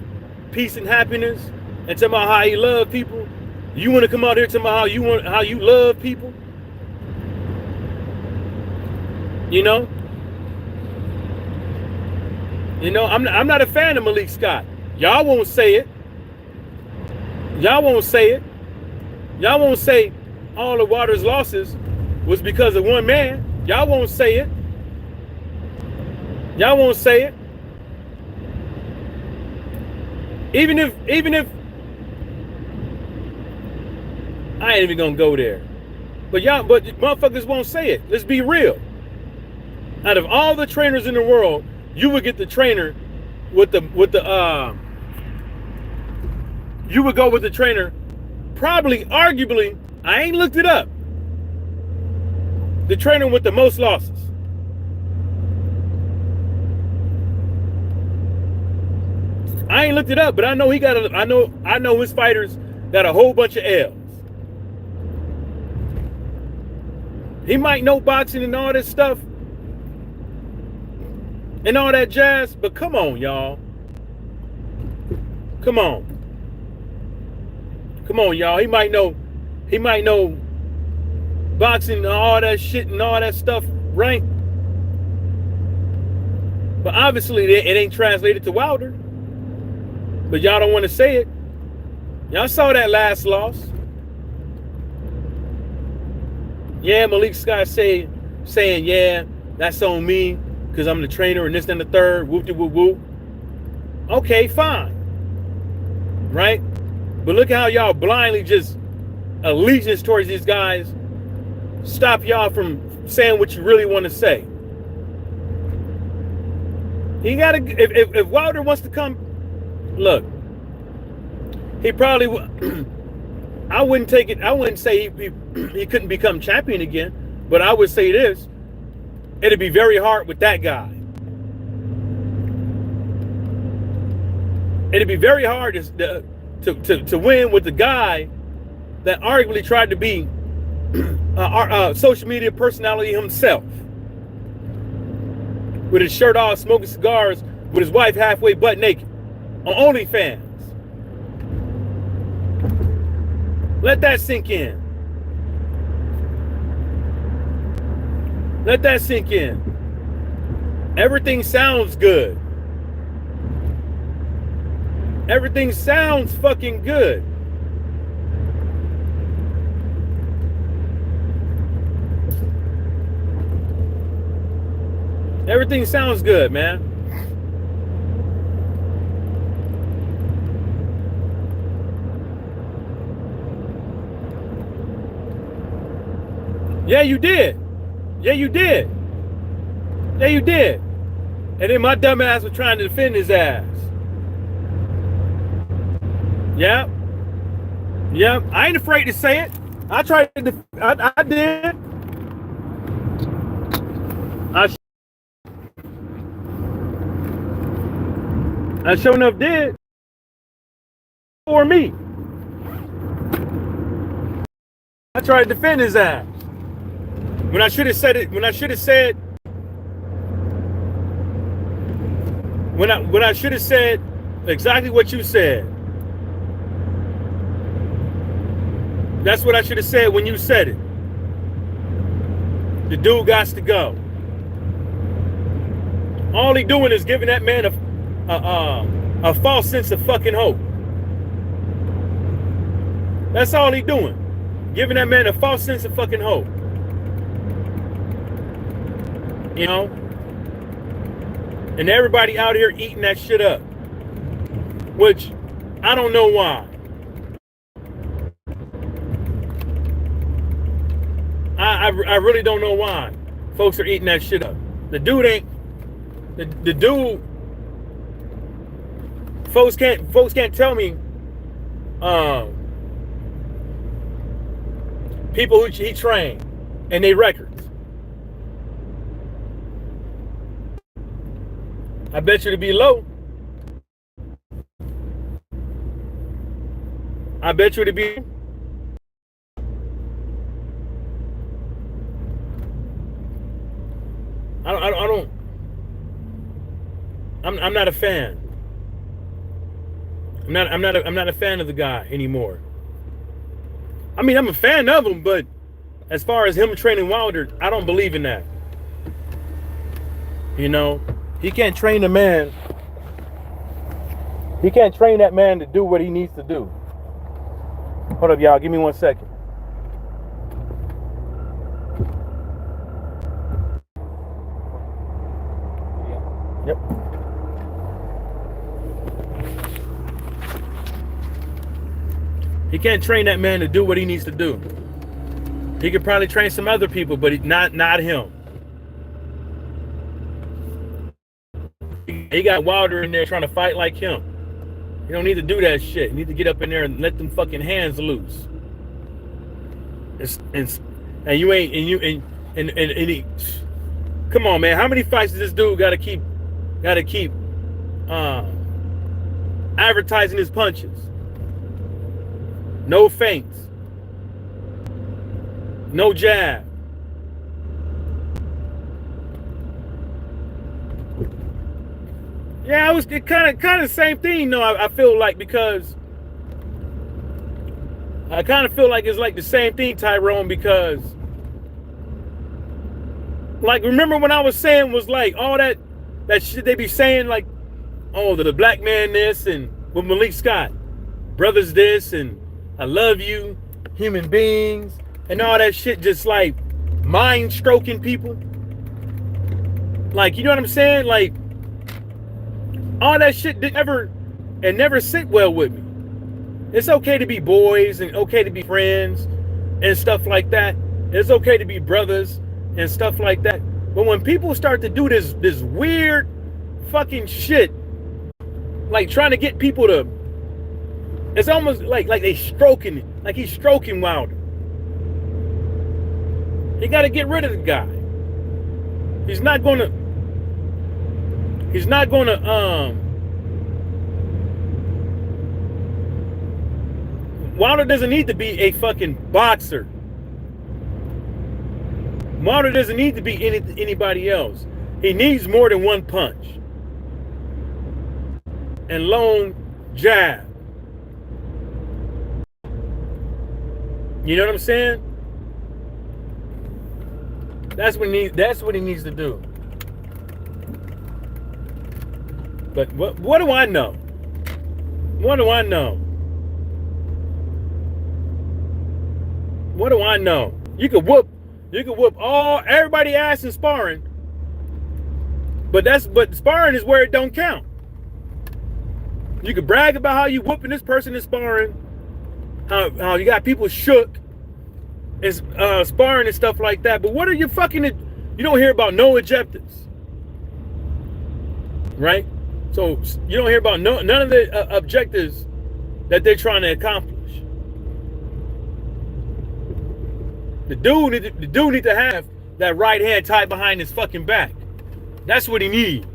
peace, and happiness, and talking about how you love people, you want to come out here talking about how you love people? You know? I'm not a fan of Malik Scott. Y'all won't say it. Y'all won't say it. Y'all won't say all of Waters' losses was because of one man. Y'all won't say it. Y'all won't say it. Even if I ain't even gonna go there. But motherfuckers won't say it. Let's be real. Out of all the trainers in the world, you would get the trainer you would go with the trainer, probably, arguably, I ain't looked it up, the trainer with the most losses. I ain't looked it up, but I know I know his fighters got a whole bunch of L's. He might know boxing and all this stuff and all that jazz, but come on, y'all. Come on. Come on, y'all. He might know boxing and all that shit and all that stuff, right? But obviously it ain't translated to Wilder. But y'all don't want to say it. Y'all saw that last loss. Yeah, Malik Scott saying, yeah, that's on me because I'm the trainer and this and the third, whoop-de-whoop-whoop. Okay, fine. Right? But look how y'all blindly just allegiance towards these guys stop y'all from saying what you really want to say. He gotta, if Wilder wants to come, look, he probably I wouldn't take it. I wouldn't say he couldn't become champion again, but I would say this: it'd be very hard with that guy. It'd be very hard to win with the guy that arguably tried to be a social media personality himself, with his shirt off, smoking cigars, with his wife halfway butt naked on OnlyFans. Let that sink in. Let that sink in. Everything sounds good. Everything sounds fucking good. Everything sounds good, man. Yeah, you did. Yeah, you did. Yeah, you did. And then my dumb ass was trying to defend his ass. Yeah. Yeah. I ain't afraid to say it. I tried to. I did. I sure enough did. For me. I tried to defend his ass. When I should have said it, when I should have said exactly what you said. That's what I should have said when you said it. The dude got to go. All he doing is giving that man a false sense of fucking hope. That's all he doing. Giving that man a false sense of fucking hope. You know? And everybody out here eating that shit up. Which, I don't know why. I really don't know why folks are eating that shit up. The dude ain't the dude. Folks can't tell me. People who he trained and they records. I bet you to be low. I bet you to be. I'm not a fan. I'm not a fan of the guy anymore. I mean, I'm a fan of him, but as far as him training Wilder, I don't believe in that. You know, he can't train a man. He can't train that man to do what he needs to do. Hold up, y'all. Give me 1 second. Yep. He can't train that man to do what he needs to do. He could probably train some other people, but not him. He got Wilder in there trying to fight like him. You don't need to do that shit. You need to get up in there and let them fucking hands loose. And you ain't and he, come on, man. How many fights does this dude gotta keep advertising his punches? No feints. No jab. Yeah, it was kind of the same thing. No, I feel like, because I kind of feel like it's like the same thing, Tyrone, because like, remember when I was saying was like all that shit they be saying, like, oh, the black man this, and with Malik Scott, brothers this, and I love you, human beings, and all that shit, just like mind stroking people. Like, you know what I'm saying? Like, all that shit never sit well with me. It's okay to be boys and okay to be friends and stuff like that. It's okay to be brothers and stuff like that. But when people start to do this weird fucking shit, like trying to get people to, it's almost like they stroking, like he's stroking Wilder. You got to get rid of the guy. He's not gonna Wilder doesn't need to be a fucking boxer. Wilder doesn't need to be anybody else. He needs more than one punch and long jab. You know what I'm saying? That's what he needs to do. But what do I know? What do I know? What do I know? You could whoop everybody ass in sparring. But sparring is where it don't count. You could brag about how you whooping this person in sparring, how you got people shook and sparring and stuff like that. But what are you fucking? You don't hear about no objectives, right? So you don't hear about none of the objectives that they're trying to accomplish. The dude need to have that right hand tied behind his fucking back. That's what he need.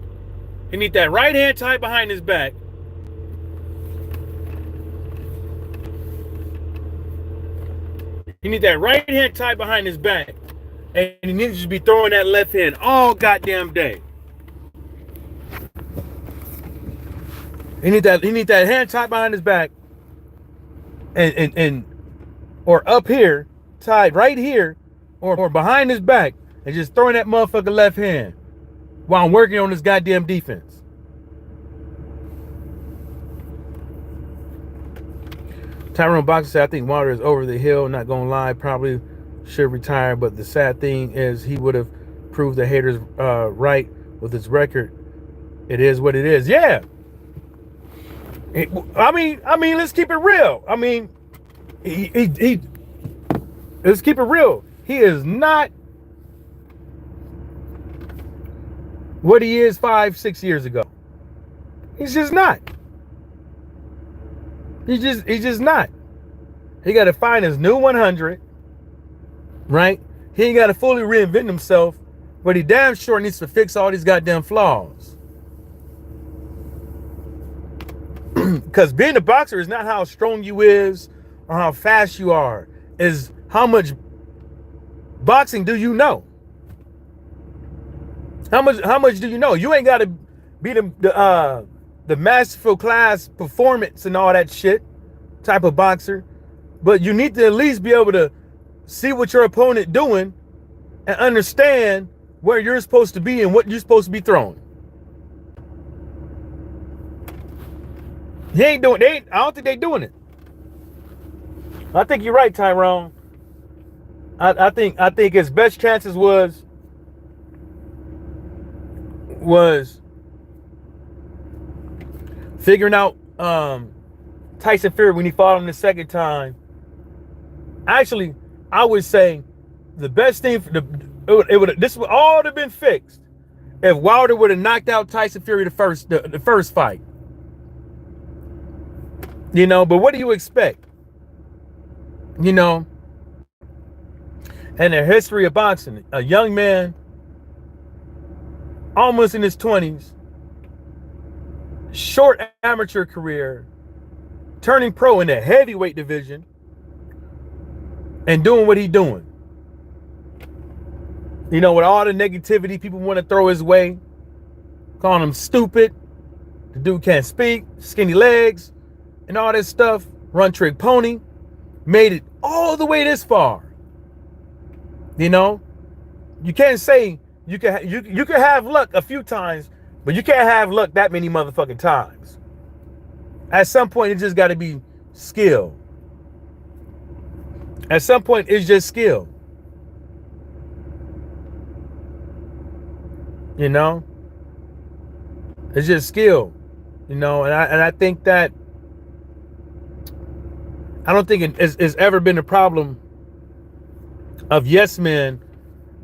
He need that right hand tied behind his back. He need that right hand tied behind his back. And he needs to be throwing that left hand all goddamn day. He need that hand tied behind his back. And or up here, tied right here, or behind his back, and just throwing that motherfucker left hand while I'm working on this goddamn defense. Tyrone Boxer said, I think Wilder is over the hill, not gonna lie, probably should retire, but the sad thing is he would have proved the haters right with his record. It is what it is. Yeah. I mean, let's keep it real. I mean, let's keep it real. He is not what he is 5-6 years ago. He's just not. He's just not. He got to find his new 100, right? He ain't got to fully reinvent himself, but he damn sure needs to fix all these goddamn flaws. Because being a boxer is not how strong you is or how fast you are. Is how much boxing do you know? How much do you know? You ain't got to be the masterful class performance and all that shit type of boxer, but you need to at least be able to see what your opponent doing and understand where you're supposed to be and what you're supposed to be throwing. I don't think they doing it. I think you're right, Tyrone. I think his best chances was figuring out Tyson Fury when he fought him the second time. Actually, I would say the best thing for this would all have been fixed if Wilder would have knocked out Tyson Fury the first fight. You know, but what do you expect? You know, in the history of boxing, a young man, almost in his 20s, short amateur career, turning pro in the heavyweight division, and doing what he's doing. You know, with all the negativity people want to throw his way, calling him stupid, the dude can't speak, skinny legs, and all this stuff, run trick pony, made it all the way this far. You know, you can't say you can have luck a few times, but you can't have luck that many motherfucking times. At some point, it just got to be skill. At some point, it's just skill. You know, it's just skill. You know, and I think that I don't think it's ever been a problem of yes men.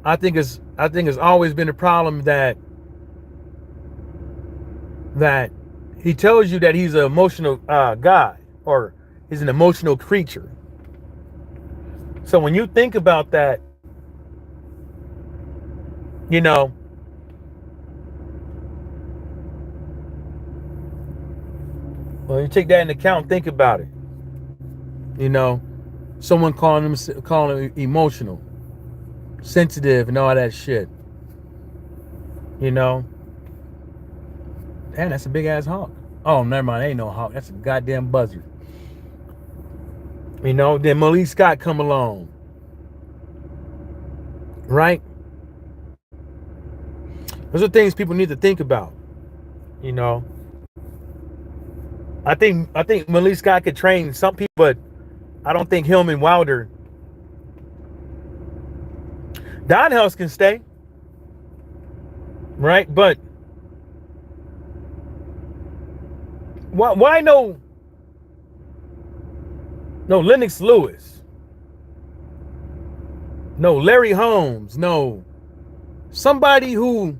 I think it's always been a problem that he tells you that he's an emotional guy or he's an emotional creature. So when you think about that, you know, well, you take that into account, think about it. You know, someone calling him emotional, sensitive, and all that shit. You know, damn, that's a big ass hawk. Oh, never mind, ain't no hawk. That's a goddamn buzzard. You know, then Malik Scott come along, right? Those are things people need to think about. You know, I think Malik Scott could train some people, but I don't think him and Wilder. Don Helms can stay, right? But why no Lennox Lewis, no Larry Holmes, no somebody who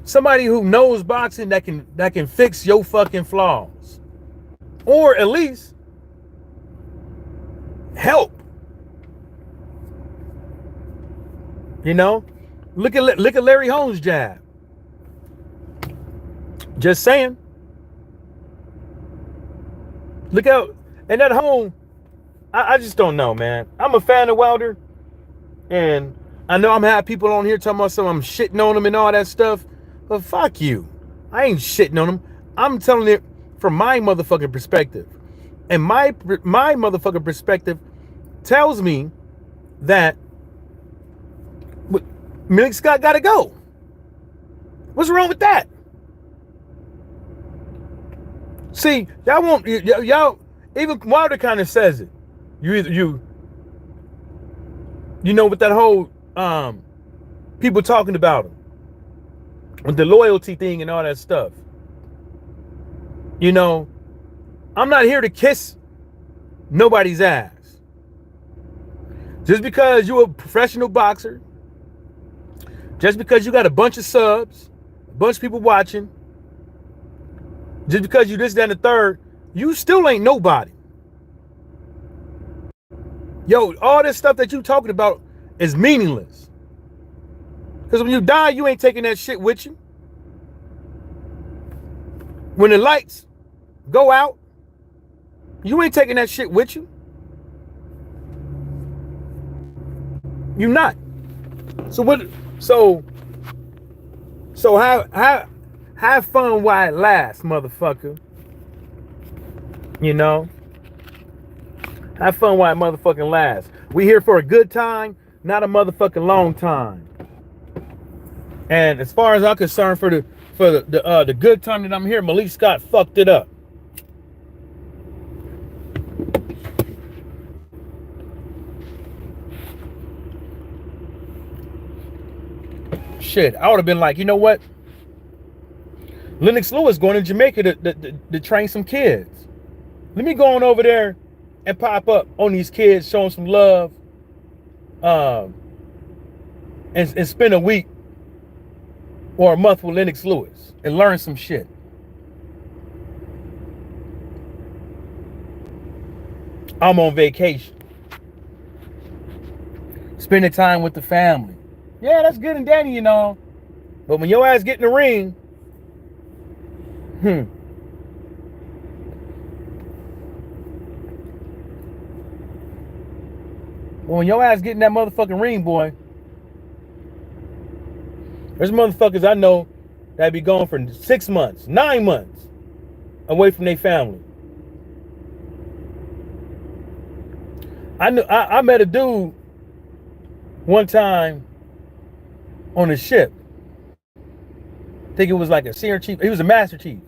knows boxing that can fix your fucking flaws, or at least help. You know, look at Larry Holmes' jab. Just saying. Look out, and that home. I just don't know, man. I'm a fan of Wilder, and I know I'm having people on here talking about something. I'm shitting on him and all that stuff, but fuck you. I ain't shitting on him. I'm telling it from my motherfucking perspective. And my motherfucking perspective tells me that Malik Scott got to go. What's wrong with that? See, y'all won't, y'all, even Wilder kind of says it. You know, with that whole people talking about him, with the loyalty thing and all that stuff. You know, I'm not here to kiss nobody's ass. Just because you're a professional boxer, just because you got a bunch of subs, bunch of people watching. Just because you this, that, and the third, you still ain't nobody. Yo, all this stuff that you talking about is meaningless. Because when you die, you ain't taking that shit with you. When the lights go out, you ain't taking that shit with you. You not. So what? So have fun while it lasts, motherfucker. You know? Have fun while it motherfucking lasts. We here for a good time, not a motherfucking long time. And as far as I'm concerned, for the good time that I'm here, Malik Scott fucked it up. Shit, I would have been like, you know what? Lennox Lewis going to Jamaica to train some kids. Let me go on over there and pop up on these kids, show them some love, and spend a week or a month with Lennox Lewis and learn some shit. I'm on vacation. Spending time with the family. Yeah, that's good and dandy, you know. But when your ass get in the ring, when your ass get in that motherfucking ring, boy, there's motherfuckers I know that be gone for 6 months, 9 months away from their family. I met a dude one time on a ship. I think it was like a senior chief. He was a master chief.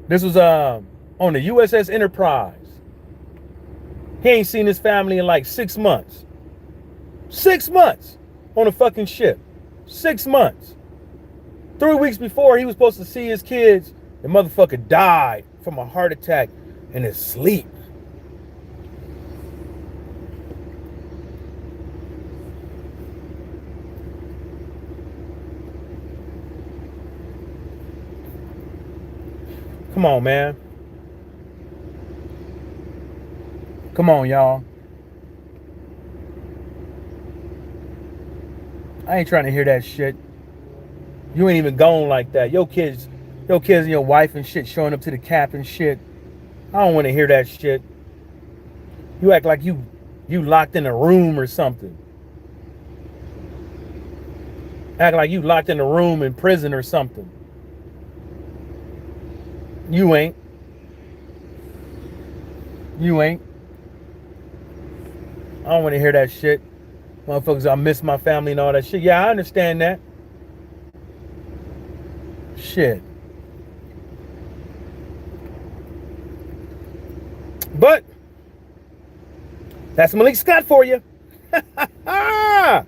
This was on the USS Enterprise. He ain't seen his family in like 6 months. 6 months on a fucking ship. 6 months. 3 weeks before he was supposed to see his kids, the motherfucker died from a heart attack in his sleep. Come on, man. Come on, y'all. I ain't trying to hear that shit. You ain't even going like that. Your kids and your wife and shit showing up to the cap and shit. I don't want to hear that shit. You act like you locked in a room or something. Act like you locked in a room in prison or something. You ain't. You ain't. I don't want to hear that shit. Motherfuckers, I miss my family and all that shit. Yeah, I understand that. Shit. But that's Malik Scott for you. Yeah.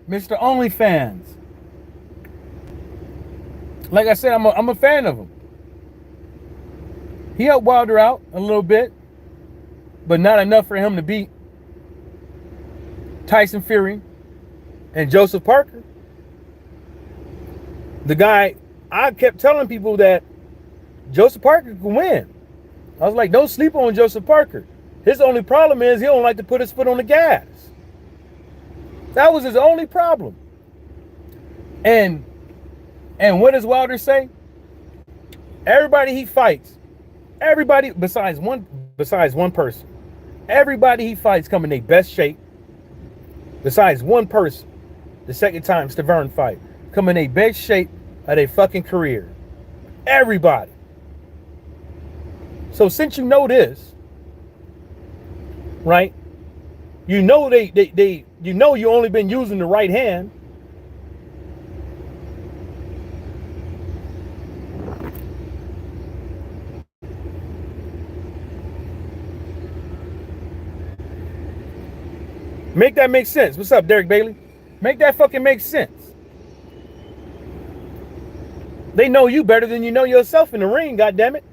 Mr. OnlyFans. Like I said, I'm a fan of him. He helped Wilder out a little bit, but not enough for him to beat Tyson Fury and Joseph Parker. The guy, I kept telling people that Joseph Parker can win. I was like, don't sleep on Joseph Parker. His only problem is he don't like to put his foot on the gas. That was his only problem. And what does Wilder say? Everybody he fights, everybody besides one person, everybody he fights come in their best shape. Besides one person, the second time Stavern fight, come in their best shape of their fucking career. Everybody. So since you know this, right? You know you know you only been using the right hand. Make that make sense. What's up, Derek Bailey? Make that fucking make sense. They know you better than you know yourself in the ring, goddammit.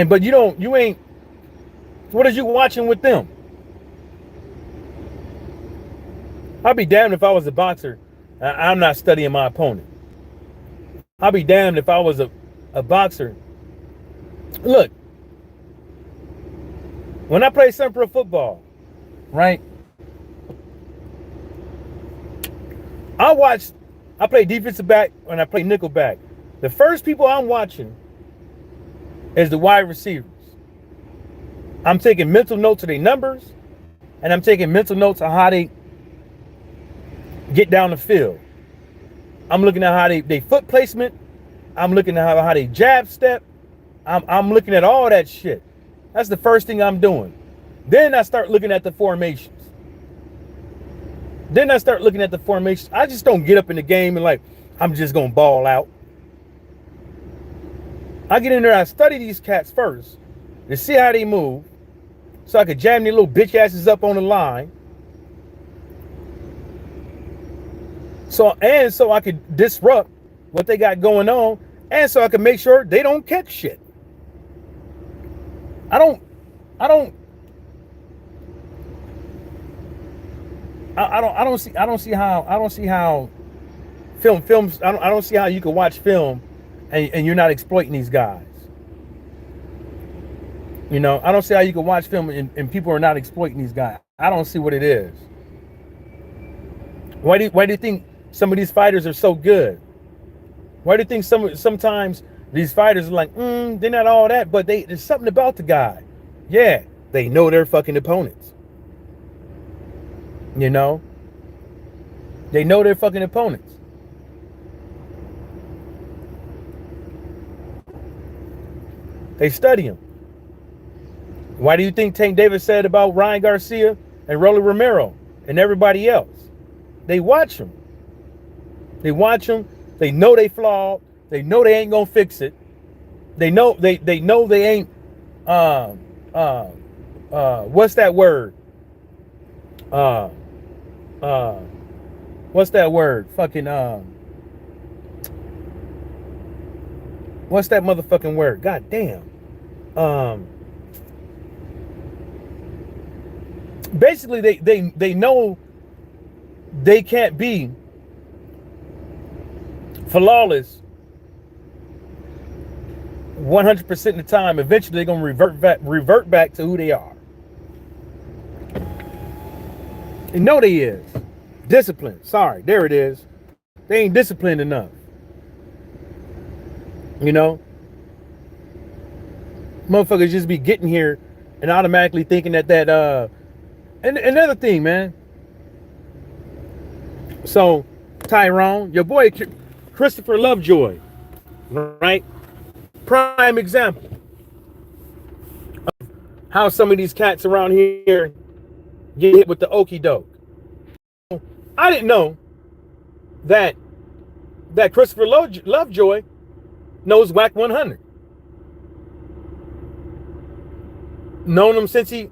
But you ain't, what are you watching with them? I'd be damned if I was a boxer and I'm not studying my opponent. I'd be damned if I was a boxer. Look, when I play some pro football, right? I play defensive back and I play nickel back. The first people I'm watching is the wide receivers. I'm taking mental notes of their numbers, and I'm taking mental notes of how they get down the field. I'm looking at how they foot placement. I'm looking at how they jab step. I'm looking at all that shit. That's the first thing I'm doing. Then I start looking at the formations. I just don't get up in the game and like, I'm just going to ball out. I get in there, I study these cats first to see how they move so I could jam their little bitch asses up on the line. So I could disrupt what they got going on, and so I can make sure they don't catch shit. I don't see how films. I don't see how you can watch film and you're not exploiting these guys. You know, I don't see how you can watch film and people are not exploiting these guys. I don't see what it is. Why do you think some of these fighters are so good? Why do you think sometimes these fighters are like, they're not all that, but there's something about the guy. Yeah, they know their fucking opponents. You know? They know their fucking opponents. They study them. Why do you think Tank Davis said about Ryan Garcia and Rolly Romero and everybody else? They watch them. They watch them. They know they flawed. They know they ain't gonna fix it. They know they ain't what's that word? What's that word? Fucking what's that motherfucking word? God damn. Basically they know they can't be flawless 100% of the time. Eventually they're gonna revert back to who they are. They know they is. Discipline. Sorry, there it is. They ain't disciplined enough. You know? Motherfuckers just be getting here and automatically thinking that and another thing, man. So, Tyrone, your boy Christopher Lovejoy, right? Prime example of how some of these cats around here get hit with the okie doke. I didn't know that Christopher Lovejoy knows Whack 100. Known him since he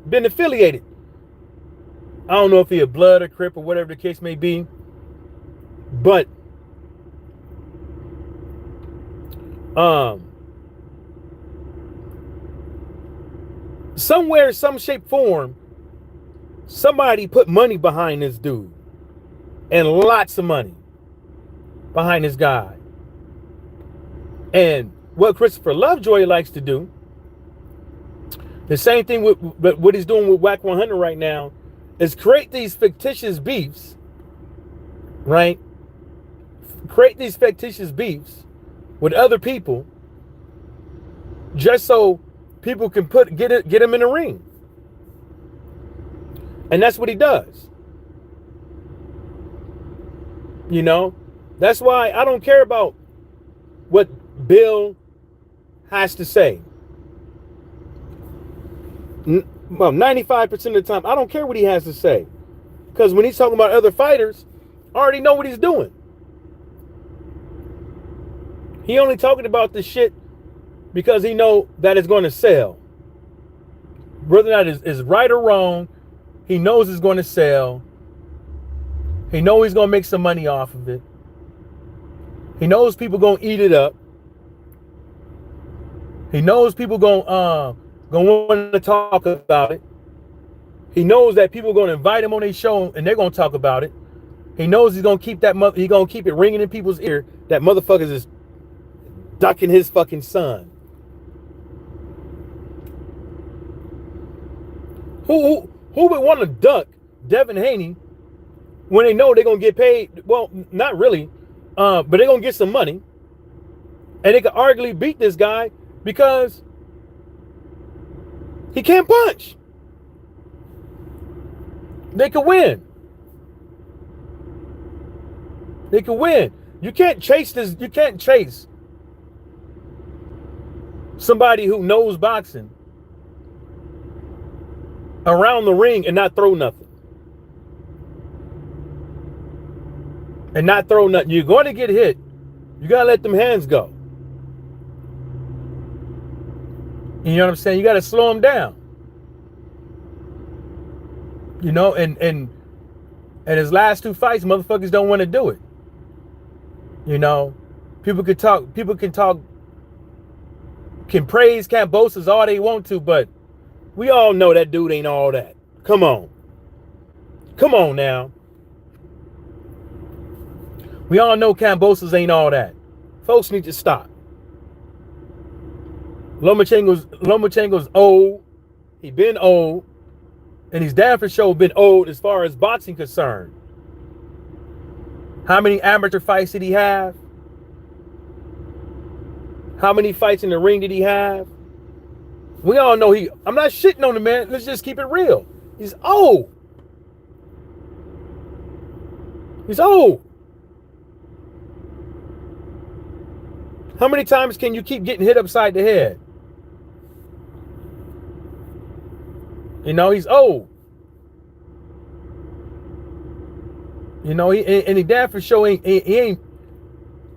been affiliated. I don't know if he a blood or crip or whatever the case may be, but somewhere, some shape, form, somebody put money behind this dude, and lots of money behind this guy. And what Christopher Lovejoy likes to do, the same thing with what he's doing with Whack 100 right now, is create these fictitious beefs, right? Create these fictitious beefs with other people, just so people can get him in the ring. And that's what he does. You know, that's why I don't care about what Bill has to say. Well, 95% of the time, I don't care what he has to say. Because when he's talking about other fighters, I already know what he's doing. He only talking about this shit because he know that it's going to sell. Whether or not is right or wrong, he knows it's going to sell. He knows he's going to make some money off of it. He knows people going to eat it up. He knows people going to want to talk about it. He knows that people are going to invite him on their show and they're going to talk about it. He knows he's going to keep he's going to keep it ringing in people's ear that motherfuckers is ducking his fucking son. Who would want to duck Devin Haney when they know they're going to get paid? Well, not really, but they're going to get some money. And they could arguably beat this guy because he can't punch. They could win. They could win. You can't chase this. You can't chase somebody who knows boxing around the ring and not throw nothing. And not throw nothing. You're going to get hit. You got to let them hands go. You know what I'm saying? You got to slow them down. You know, and his last two fights, motherfuckers don't want to do it. You know, people can praise Kambosos all they want to, but we all know that dude ain't all that. Come on. Come on now. We all know Kambosos ain't all that. Folks need to stop. Lomachenko's old. He been old. And he's damn for sure been old as far as boxing concerned. How many amateur fights did he have? How many fights in the ring did he have? We all know I'm not shitting on the man. Let's just keep it real. He's old. He's old. How many times can you keep getting hit upside the head? You know, he's old. You know, he damn for sure he ain't.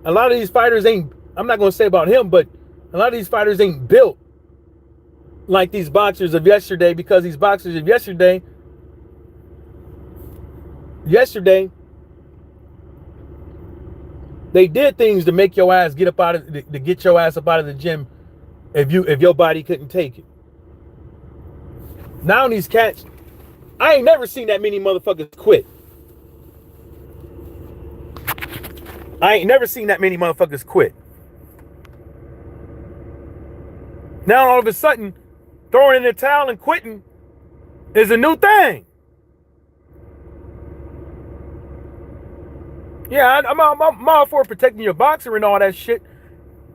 A lot of these fighters ain't. I'm not gonna say about him, but a lot of these fighters ain't built like these boxers of yesterday, because these boxers of yesterday, they did things to make your ass get your ass up out of the gym if your body couldn't take it. Now these cats, I ain't never seen that many motherfuckers quit. I ain't never seen that many motherfuckers quit. Now all of a sudden, throwing in the towel and quitting is a new thing. Yeah, I'm all for protecting your boxer and all that shit.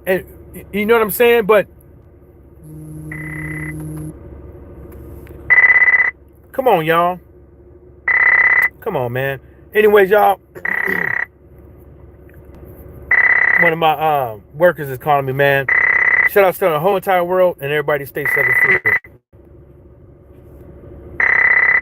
And you know what I'm saying? But come on, y'all. Come on, man. Anyways, y'all. One of my workers is calling me, man. Shout out to the whole entire world, and everybody stay safe and free.